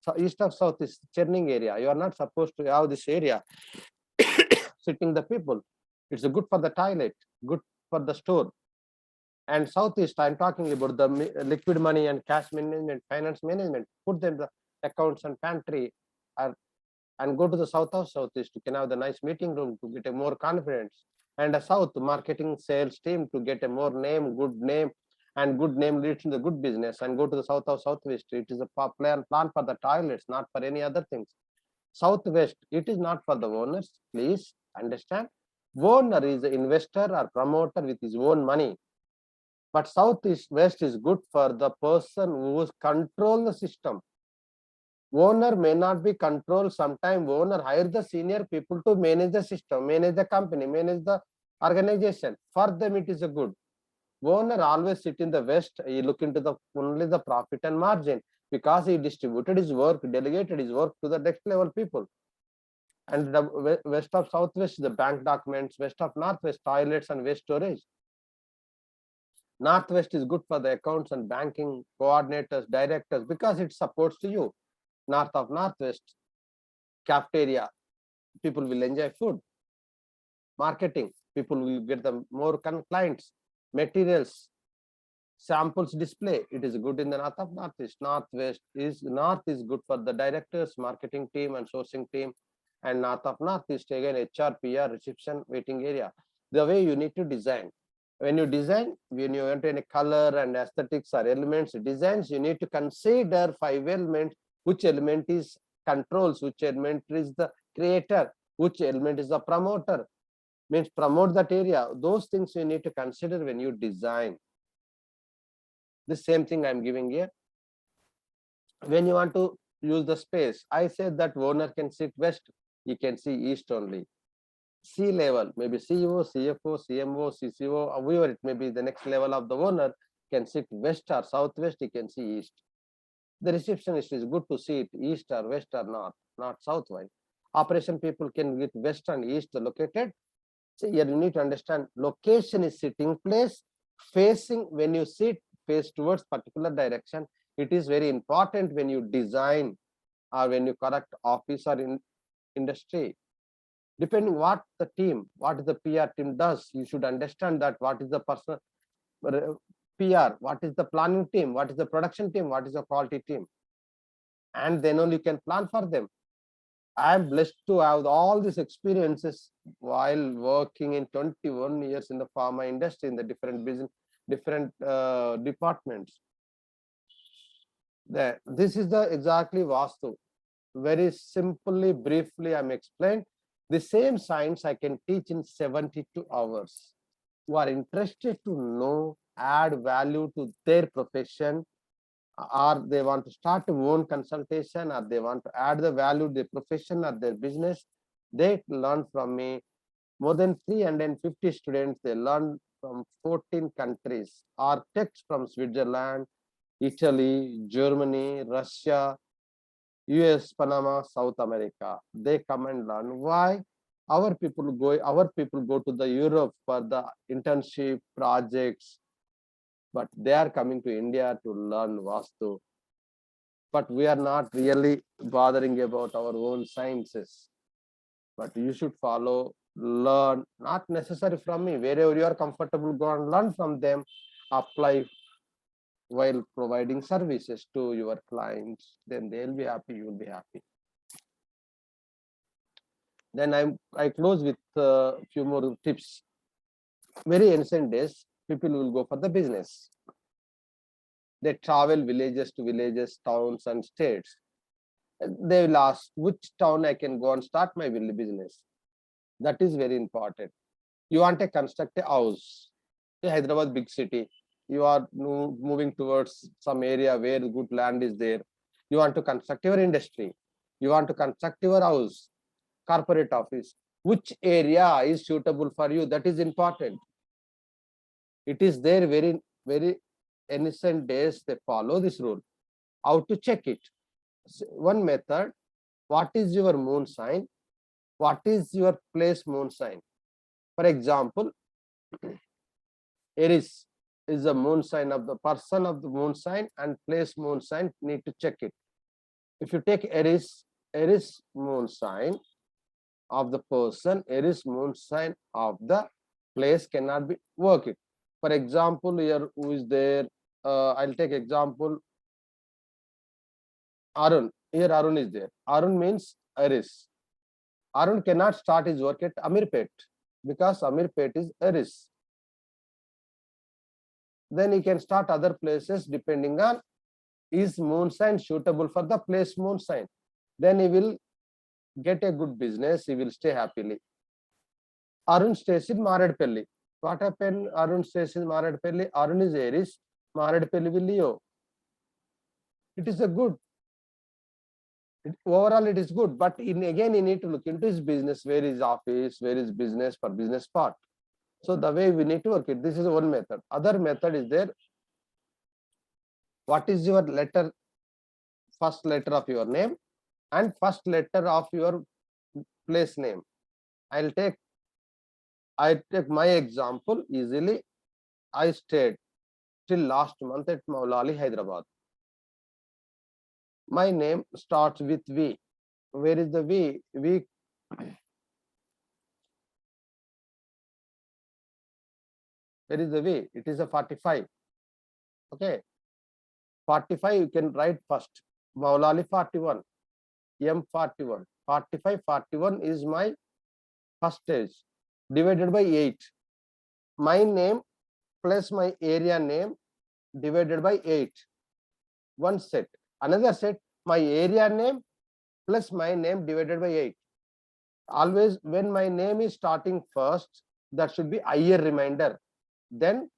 So East of South is churning area. You are not supposed to have this area sitting the people. It's good for the toilet, good for the store. And Southeast, I'm talking about the liquid money and cash management, finance management. Put them the accounts and pantry, and go to the South of Southeast. You can have the nice meeting room to get a more confidence. And a South marketing sales team to get a more name, good name, and good name leads to the good business. And go to the South of Southwest. It is a plan for the toilets, not for any other things. Southwest, it is not for the owners. Please understand. Owner is an investor or promoter with his own money. But Southeast West is good for the person who control the system. Owner may not be controlled. Sometimes owner hire the senior people to manage the system, manage the company, manage the organization. For them, it is a good. Owner always sit in the West. He look into the only the profit and margin, because he distributed his work, delegated his work to the next level people. And the West of Southwest, the bank documents. West of Northwest, toilets and waste storage. Northwest is good for the accounts and banking coordinators, directors, because it supports to you. North of Northwest, cafeteria, people will enjoy food. Marketing, people will get the more clients. Materials, samples display, it is good in the North of Northeast. North is good for the directors, marketing team and sourcing team. And North of Northeast, again, HR, PR, reception, waiting area. The way you need to design. When you design, when you enter any color and aesthetics or elements, designs, you need to consider 5 elements. Which element is controls, which element is the creator, which element is the promoter, means promote that area. Those things you need to consider when you design. The same thing I'm giving here. When you want to use the space, I said that owner can sit west, you can see east only. C level, maybe CEO, CFO, CMO, CCO, whoever it may be, the next level of the owner can sit west or southwest, he can see east. The receptionist is good to see it east or west or north, not southwise. Operation people can get west and east located. So here you need to understand location is sitting place, facing, when you sit face towards particular direction. It is very important when you design or when you correct office or in industry. Depending what the team, what the PR team does, you should understand that what is the personal PR, what is the planning team, what is the production team, what is the quality team, and then only you can plan for them. I am blessed to have all these experiences while working in 21 years in the pharma industry in the different business, different departments. This is the exactly Vastu. Very simply, briefly, I'm explained. The same science I can teach in 72 hours. Who are interested to know, add value to their profession, or they want to start their own consultation, or they want to add the value to their profession or their business, they learn from me. More than 350 students, they learn from 14 countries. Architects from Switzerland, Italy, Germany, Russia, US, Panama, South America. They come and learn. Why? Our people go to the Europe for the internship projects, but they are coming to India to learn Vastu. But we are not really bothering about our own sciences. But you should follow, learn, not necessary from me. Wherever you are comfortable, go and learn from them, apply while providing services to your clients. Then they'll be happy, you'll be happy. Then I close with a few more tips. Very ancient days, people will go for the business. They travel villages to villages, towns and states. They will ask which town I can go and start my business. That is very important. You want to construct a house. Hyderabad, big city. you are moving towards some area where good land is there. You want to construct your industry. You want to construct your house, corporate office. Which area is suitable for you? That is important. It is there very ancient days they follow this rule. How to check it? One method, what is your moon sign? What is your place moon sign? For example, Aries is the moon sign of the person of the moon sign, and place moon sign need to check it. If you take Aries moon sign of the person, Aries moon sign of the place cannot be work it. For example, here who is there? I'll take example Arun. Here Arun is there. Arun means Aries. Arun cannot start his work at Amirpet because Amirpet is Aries. Then he can start other places depending on his moon sign suitable for the place moon sign. Then he will get a good business. He will stay happily. Arun stays in Maredpelli. What happened? Arun stays in Maredpelli. Arun is Aries. Maredpelli will Leo. It is a good. Overall, it is good. But again, you need to look into his business. Where is office? Where is business for business part? So the way we need to work it. This is one method. Other method is there. What is your letter? First letter of your name and first letter of your place name. I take my example easily. I stayed till last month at Maulali, Hyderabad. My name starts with V. Where is the V? V. Where is the V? It is a 45. Okay. 45 you can write first. Maulali 41. M41. 45, 41 is my first stage. Divided by 8. My name plus my area name divided by 8. One set. Another set, my area name plus my name divided by 8. Always when my name is starting first, that should be higher remainder. Then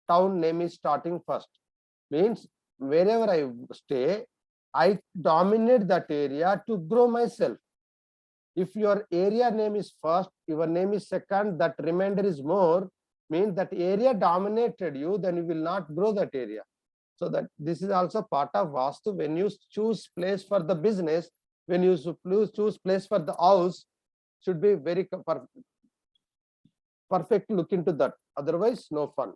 town name is starting first. Means wherever I stay, I dominate that area to grow myself. If your area name is first, your name is second, that remainder is more, means that area dominated you, then you will not grow that area. So that this is also part of Vastu. When you choose place for the business, when you choose place for the house, should be very perfect look into that. Otherwise, no fun.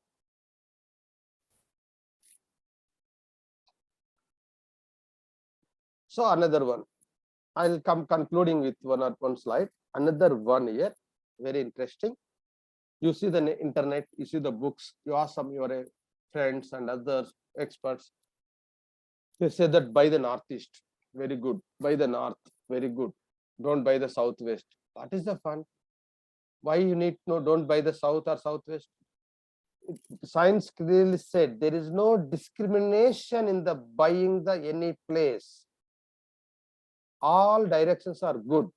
So another one. I'll come concluding with one slide. Another one here, very interesting. You see the internet, you see the books, you ask some your friends and other experts. They say that buy the northeast, very good. Buy the north, very good. Don't buy the southwest. What is the fun? Why you need to know? Don't buy the south or southwest. Science clearly said there is no discrimination in the buying the any place. All directions are good,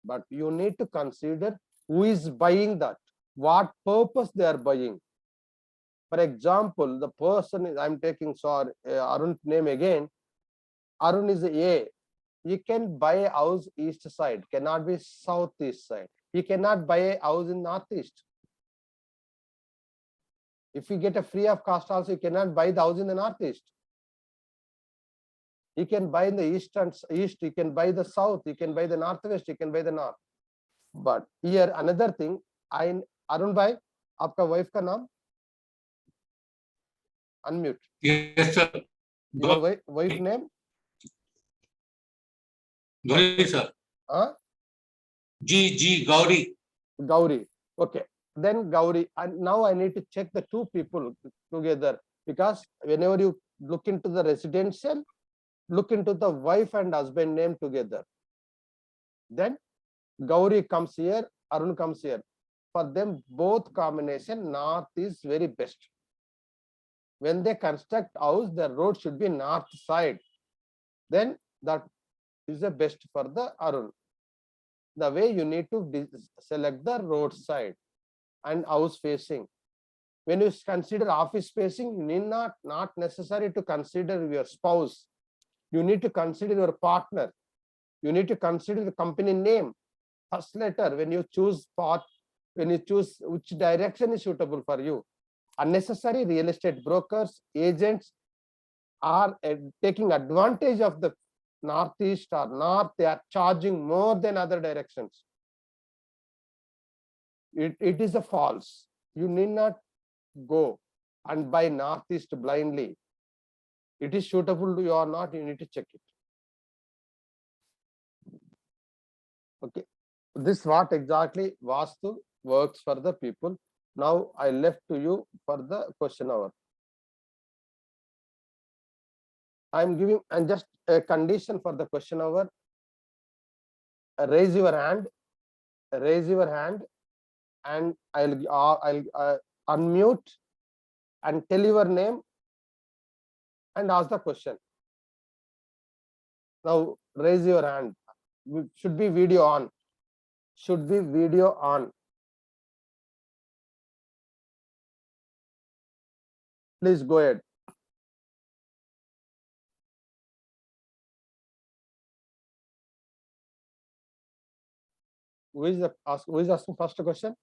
but you need to consider who is buying that, what purpose they are buying. For example, the person is, I'm taking Arun's name again. Arun is A. You can buy a house east side, cannot be southeast side. You cannot buy a house in northeast. If you get a free of cost also, you cannot buy the house in the northeast. You can buy in the east, you can buy the south, you can buy the northwest, you can buy the north. But here another thing, Arun bhai, आपका wife का नाम? Unmute. Yes, sir. Your wife name? Gauri, sir. Huh? Gauri. Gauri. Okay. Then Gauri. And now I need to check the two people together, because whenever you look into the residential, look into the wife and husband name together. Then Gauri comes here, Arun comes here. For them, both combination, north is very best. When they construct house, the road should be north side. Then that is the best for the Arun. The way you need to select the road side and house facing. When you consider office spacing, you need not necessary to consider your spouse. You need to consider your partner. You need to consider the company name. First letter, when you choose path, when you choose which direction is suitable for you. Unnecessary real estate brokers, agents are taking advantage of the northeast or north. They are charging more than other directions. It is a false. You need not go and buy northeast blindly. It is suitable to you or not, you need to check it. Okay, this what exactly Vastu works for the people. Now I left to you for the question hour. I'm giving and just a condition for the question hour. Raise your hand, and I'll unmute and tell your name and ask the question. Now raise your hand. Should be video on. Should be video on. Please go ahead. Who is asking first question?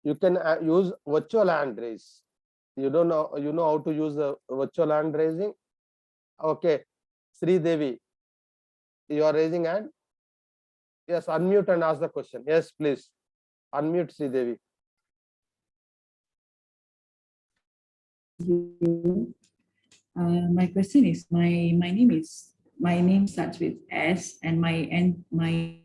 You can use virtual hand raise. You don't know, you know how to use the virtual hand raising? Okay, Sri Devi, you are raising hand? Yes, unmute and ask the question. Yes, please. Unmute Sri Devi. My question is, my name starts with S, and my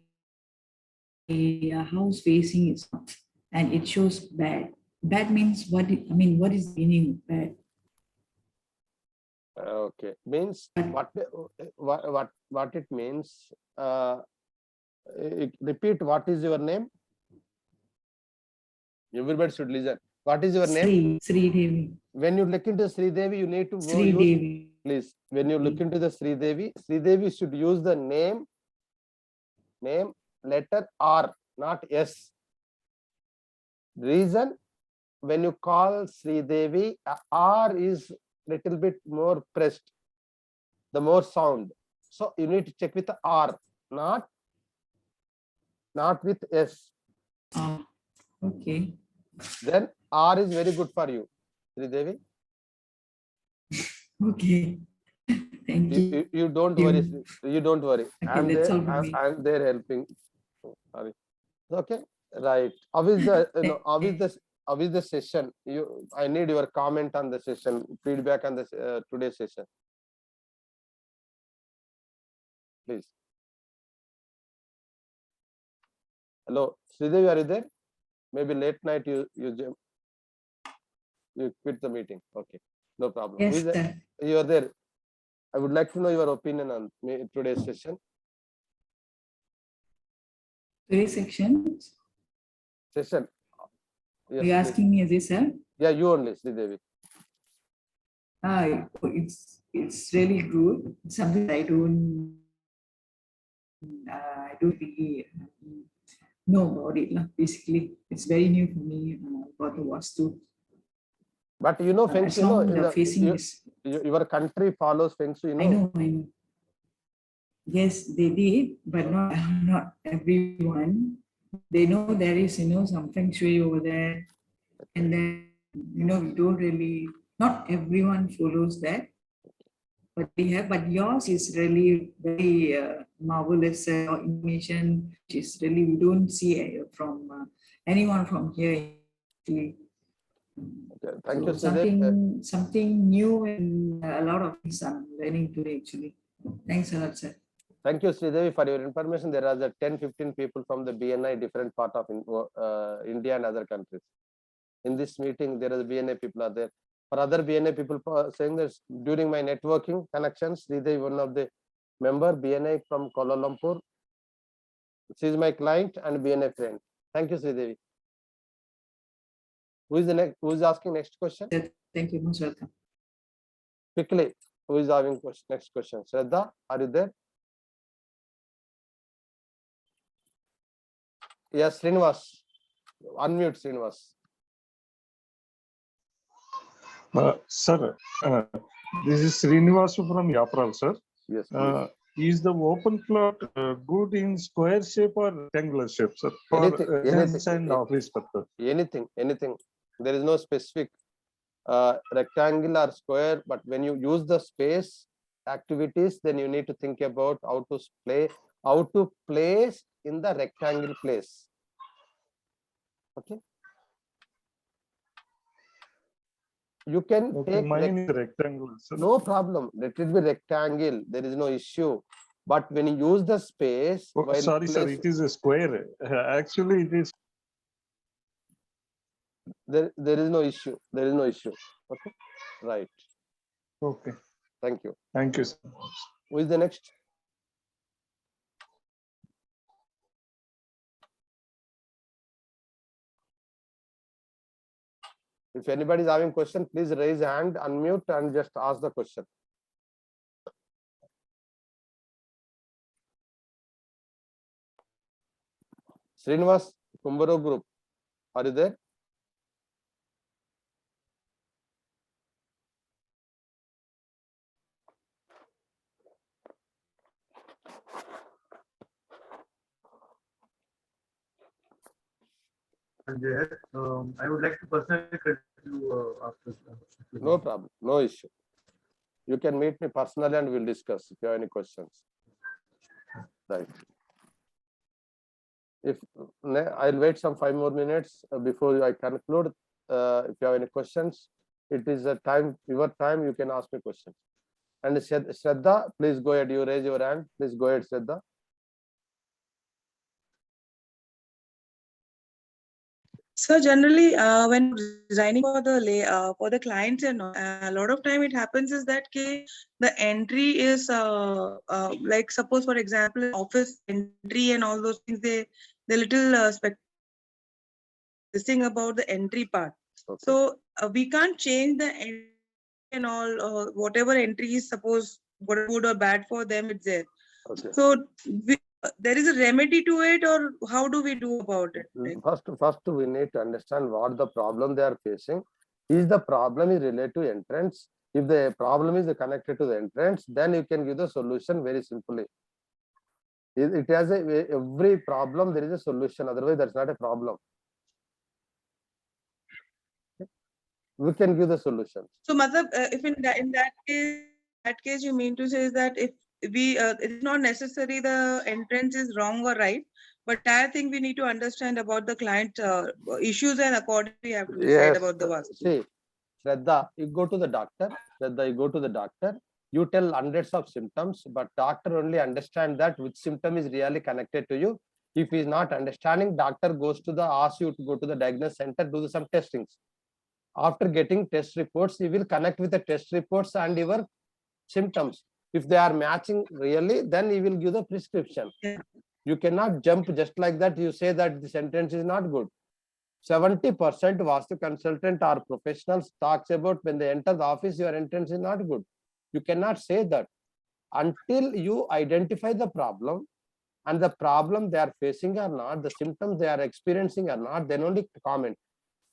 house facing is not, and it shows bad. Bad means what? What is the meaning of bad? Okay, means what it means. Repeat. What is your name? Everybody should listen. What is your name? Sri Devi. When you look into Sri Devi, you need to Sri use. Devi. Please, when you look into the Sri Devi should use the name letter R, not S. Reason, when you call Sri Devi, R is little bit more pressed, the more sound. So you need to check with the R, not with S. Okay. Then R is very good for you, Sri Devi. Okay. Thank you. You don't worry. You don't worry. Okay, that's all for me. I'm there helping. Sorry. Okay. Right. How is the how is the session? I need your comment on the session, feedback on the today's session. Please. Hello, Sridevi, are you there? Maybe late night you quit the meeting. Okay, no problem. Yes, sir. You are there. I would like to know your opinion on today's session. Today's section. Session. Yes, are you asking me, is this, sir? Yeah, you only, Sridevi. It's really good. Something I don't really know about it. Basically, it's very new for me about the Vastu. But you know, Feng Shui, your country follows Feng Shui, I know. Yes, they did, but not everyone. They know there is, some Feng Shui over there. And then, we don't really, not everyone follows that. But but yours is really very marvelous information, which is really, we don't see from anyone from here. Okay, thank you, something new, and a lot of things I'm learning today, actually. Thanks a lot, sir. Thank you, Sridevi, for your information. There are 10-15 people from the BNI, different part of India and other countries. In this meeting, there are BNI people are there. For other BNI people saying that during my networking connections, Sridevi, one of the member BNI from Kuala Lumpur. She is my client and BNI friend. Thank you, Sridevi. Who is the next? Who is asking next question? Thank you, most welcome. Quickly, who is having next question? Shraddha, are you there? Yes, Srinivas. Unmute, Srinivas. Sir, this is Srinivasu from Yapral, sir. Yes, please. Is the open plot good in square shape or rectangular shape, sir? For Anything, residence anything, and office purpose. anything. There is no specific rectangle or square, but when you use the space activities, then you need to think about how to place in the rectangle place. Okay. You can Okay, take mine is rectangular, sir. no problem. Let it be rectangle. There is no issue. But when you use the space, Oh, while sorry, sir, it is a square. Actually, it is. there is no issue. There is no issue. Okay. Right. Okay. Thank you. Thank you, sir. Who is the next? If anybody is having question, please raise hand, unmute, and just ask the question. Srinivas, Kumbaro Group, are you there? There, I would like to personally credit you after. No problem, no issue. You can meet me personally and we'll discuss if you have any questions. Right. If I'll wait some 5 more minutes before I conclude. If you have any questions, it is a time, your time, you can ask me questions. And Shraddha, please go ahead. You raise your hand. Please go ahead, Shraddha. So generally, when designing for the clients and all, a lot of time it happens is that the entry is like, suppose for example office entry and all those things, they little this thing about the entry part. Okay. So we can't change the entry and all, whatever entry is, suppose what good or bad for them, it's there. Okay. So there is a remedy to it, or how do we do about it? Like, First, we need to understand what the problem they are facing. Is the problem is related to entrance? If the problem is connected to the entrance, then you can give the solution very simply. It has every problem there is a solution. Otherwise, that's not a problem. We can give the solution. so, Matlab, if in that case, you mean to say is that if we, it's not necessary the entrance is wrong or right, but I think we need to understand about the client issues, and accordingly we have to decide about the Vastu. See, Shraddha, you go to the doctor. Shraddha, you go to the doctor. You tell hundreds of symptoms, but doctor only understand that which symptom is really connected to you. If he is not understanding, doctor goes to asks you to go to the diagnosis center, do some testings. After getting test reports, he will connect with the test reports and your symptoms. If they are matching really, then he will give the prescription. Yeah. You cannot jump just like that. You say that the sentence is not good. 70% Vastu consultant or professionals talks about when they enter the office, your entrance is not good. You cannot say that until you identify the problem and the problem they are facing or not, the symptoms they are experiencing or not, then only comment.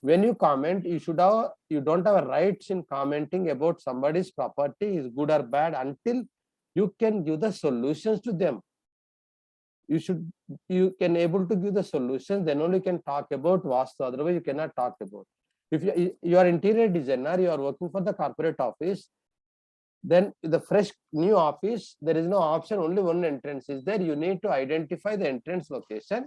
When you comment, you don't have a rights in commenting about somebody's property is good or bad until you can give the solutions to them. You can able to give the solutions, then only can talk about Vastu. Otherwise, you cannot talk about. If you are interior designer, you are working for the corporate office, then the fresh new office, there is no option, only one entrance is there. You need to identify the entrance location.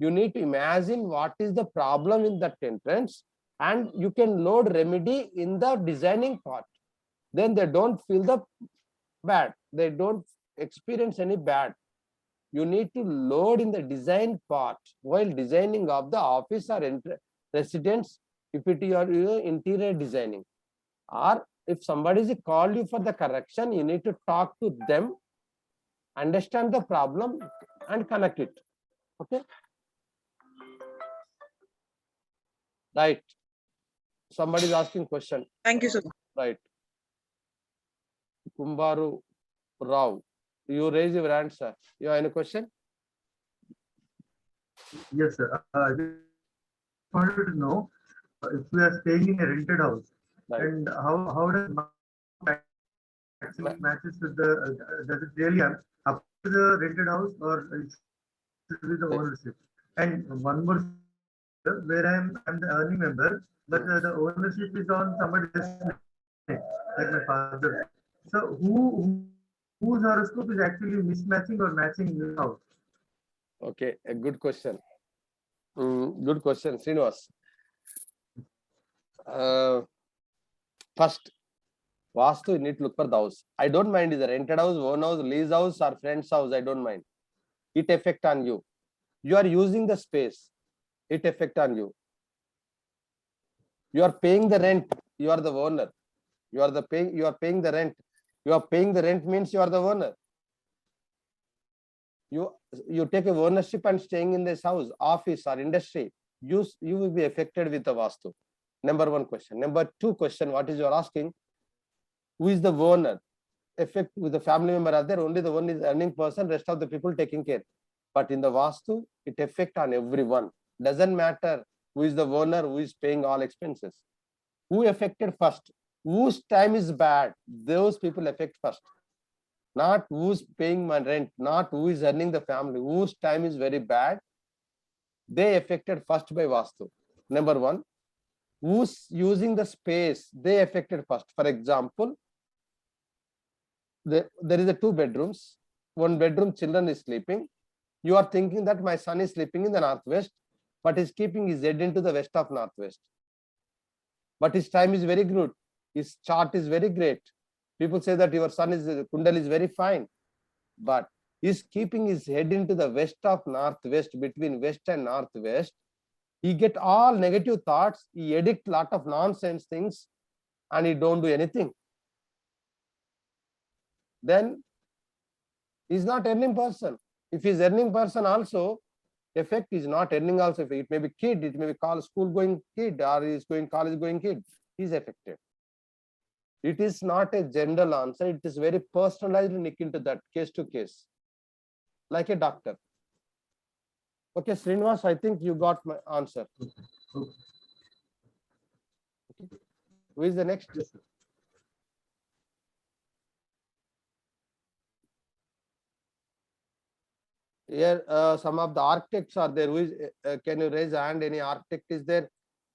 You need to imagine what is the problem in that entrance, and you can load remedy in the designing part. Then they don't feel the bad. They don't experience any bad. You need to load in the design part while designing of the office or residence. If it is your interior designing, or if somebody is called you for the correction, you need to talk to them, understand the problem, and connect it. Okay. Right. Somebody is asking question. Thank you so much. Right. Kumbaru Rao, you raise your hand, sir. You have any question? Yes, sir. I just wanted to know if we are staying in a rented house Right. And how does actually matches with the does it really up to the rented house or it should be the ownership? And one more where I'm the earning member, but the ownership is on somebody else's name, like my father. So whose horoscope is actually mismatching or matching in the house? Okay, a good question. Good question, Srinivas. First, Vastu, you need to look for the house. I don't mind is a rented house, own house, lease house, or friend's house. I don't mind. It affect on you. You are using the space. It affect on you. You are paying the rent. You are the owner. You are paying the rent. You are paying the rent means you are the owner. You take a ownership and staying in this house, office or industry. You will be affected with the Vastu. Number one question. Number two question, what is you are asking? Who is the owner? Effect with the family member are there, only the one is earning person, rest of the people taking care. But in the Vastu, it affect on everyone. Doesn't matter who is the owner, who is paying all expenses. Who affected first? Whose time is bad? Those people affect first. Not who's paying my rent, not who is earning the family, whose time is very bad. They affected first by Vastu. Number one, who's using the space, they affected first. For example, there is a 2 bedrooms. One bedroom children is sleeping. You are thinking that my son is sleeping in the northwest, but he's keeping his head into the west of northwest. But his time is very good. His chart is very great. People say that your son is Kundal is very fine, but he's keeping his head into the west of northwest, between west and northwest. He get all negative thoughts. He addict lot of nonsense things, and he don't do anything. Then he's not earning person. If he's earning person also, effect is not earning also. It may be kid, it may be school going kid, or is going college going kid. He's affected. It is not a general answer. It is very personalized and look into that case to case, like a doctor. Okay, Srinivas, I think you got my answer. Okay. Who is the next? Here, some of the architects are there. Who is? Can you raise a hand? Any architect is there?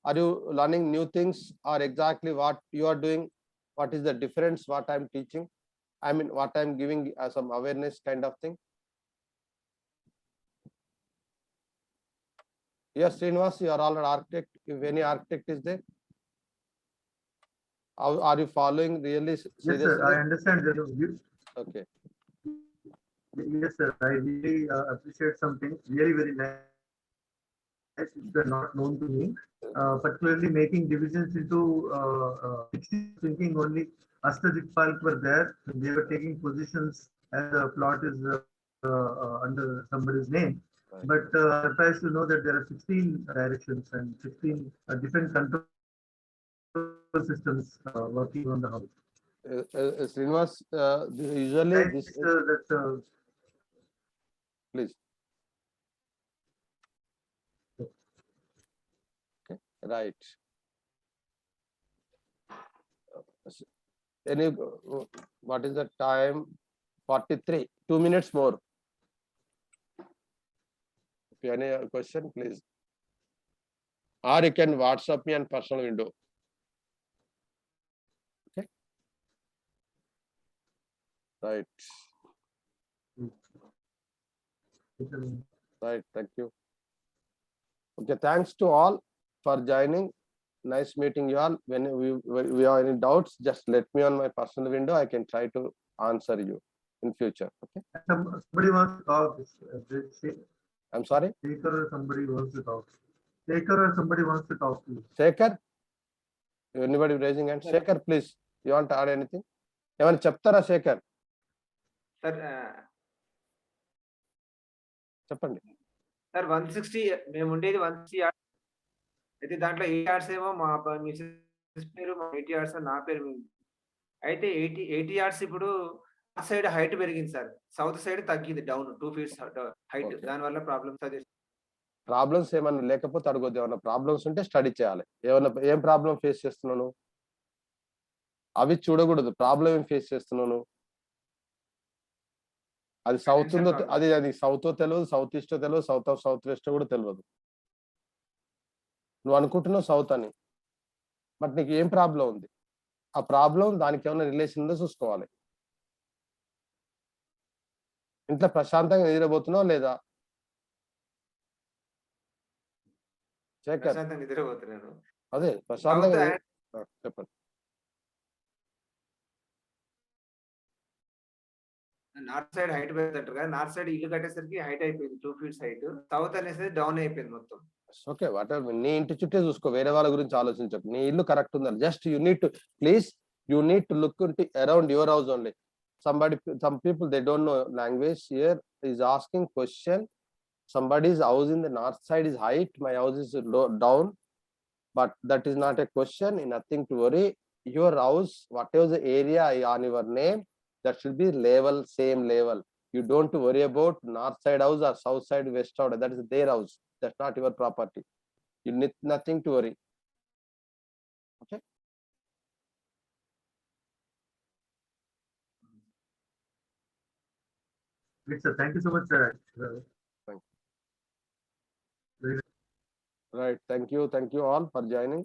Are you learning new things, or exactly what you are doing? What is the difference? What I'm teaching? I mean, what I'm giving some awareness kind of thing. Yes, Srinivas, you are all an architect. If any architect is there, how are you following really seriously? Yes, sir. I understand the view. Okay. Yes, sir. I really appreciate something very, very nice. Which were not known to me. Particularly making divisions into thinking only Astadikpal were there. They were taking positions as the plot is under somebody's name. Right. But surprised to know that there are 16 directions and 16 different control systems working on the house. Srinivas, usually this That please. Okay, right. Any, what is the time? 43. 2 minutes more. If you have any question, please. Or you can WhatsApp me on personal window. Okay. Right. Right. Thank you. Okay. Thanks to all for joining. Nice meeting you all. When we have any doubts, just let me on my personal window. I can try to answer you in future. Okay. somebody wants to talk. I'm sorry. Shaker or somebody wants to talk. Shaker or somebody wants to talk to you. Shaker. Anybody raising hand? Shaker, please. You want to add anything? Even chaptara Shaker. Sir చెప్పండి. Sir 160 మేము ఉండేది 160 అయితే దాంట్లో 8 yards ఏమో మా Mrs పేరు, 80 yards నా పేరు. అయితే 80 యార్డ్స్ ఇప్పుడు ఆ సైడ్ హైట్ పెరిగింది సార్, సౌత్ సైడ్ తగ్గింది డౌన్ 2 ఫీట్స్ హైట్. Okay. దాని వల్ల ప్రాబ్లమ్ సజెస్ట్. ప్రాబ్లమ్స్ ఏమన్నా లేకపోతే అడగొద్దు. ఏమన్నా ప్రాబ్లమ్స్ ఉంటే స్టడీ చేయాలి. ఏమన్నా ఏం ప్రాబ్లం ఫేస్ చేస్తున్నాను? అవి చూడకూడదు. ప్రాబ్లం ఏం ఫేస్ చేస్తున్నావు నువ్వు? అది సౌత్ Financial ఉందో problem. అది సౌత్ తెలియదు, సౌత్ ఈస్ట్ తెలియదు, సౌత్ ఆఫ్ సౌత్ వెస్ట్ కూడా తెలియదు. నువ్వు అనుకుంటున్నావు సౌత్ అని, బట్ నీకు ఏం ప్రాబ్లం ఉంది? ఆ ప్రాబ్లం దానికి ఏమైనా రిలేషన్ ఉందో చూసుకోవాలి. ఇంట్లో ప్రశాంతంగా నిద్రపోతున్నావు లేదా? శేఖర్, ప్రశాంతంగా నిద్రపోతున్నాను. అదే ప్రశాంతంగా South చెప్పండి. నార్త్ సైడ్ హైట్ పెరుగుతుంటారు కదా, నార్త్ సైడ్ ఇల్లు కట్టేసరికి హైట్ అయిపోయింది 2 feet హైట్. సౌత్ అనేసి డౌన్ అయిపోయింది మొత్తం. Okay, what ever. నీ ఇంటి చుట్టే చూసుకో, వేరే వాళ్ళ గురించి ఆలోచించకు. నీ ఇల్లు కరెక్ట్ ఉందని just you need to please look into around your house only. Some people they don't know language. Here is asking question. Somebody's house in the north side is height, my house is down, but that is not a question. Nothing to worry. Your house, whatever the area on your name, that should be level, same level. You don't worry about north side house or south side west side. That is their house, that's not your property. You need nothing to worry. Okay. Great, sir. Thank you so much, sir. Right, thank you all for joining.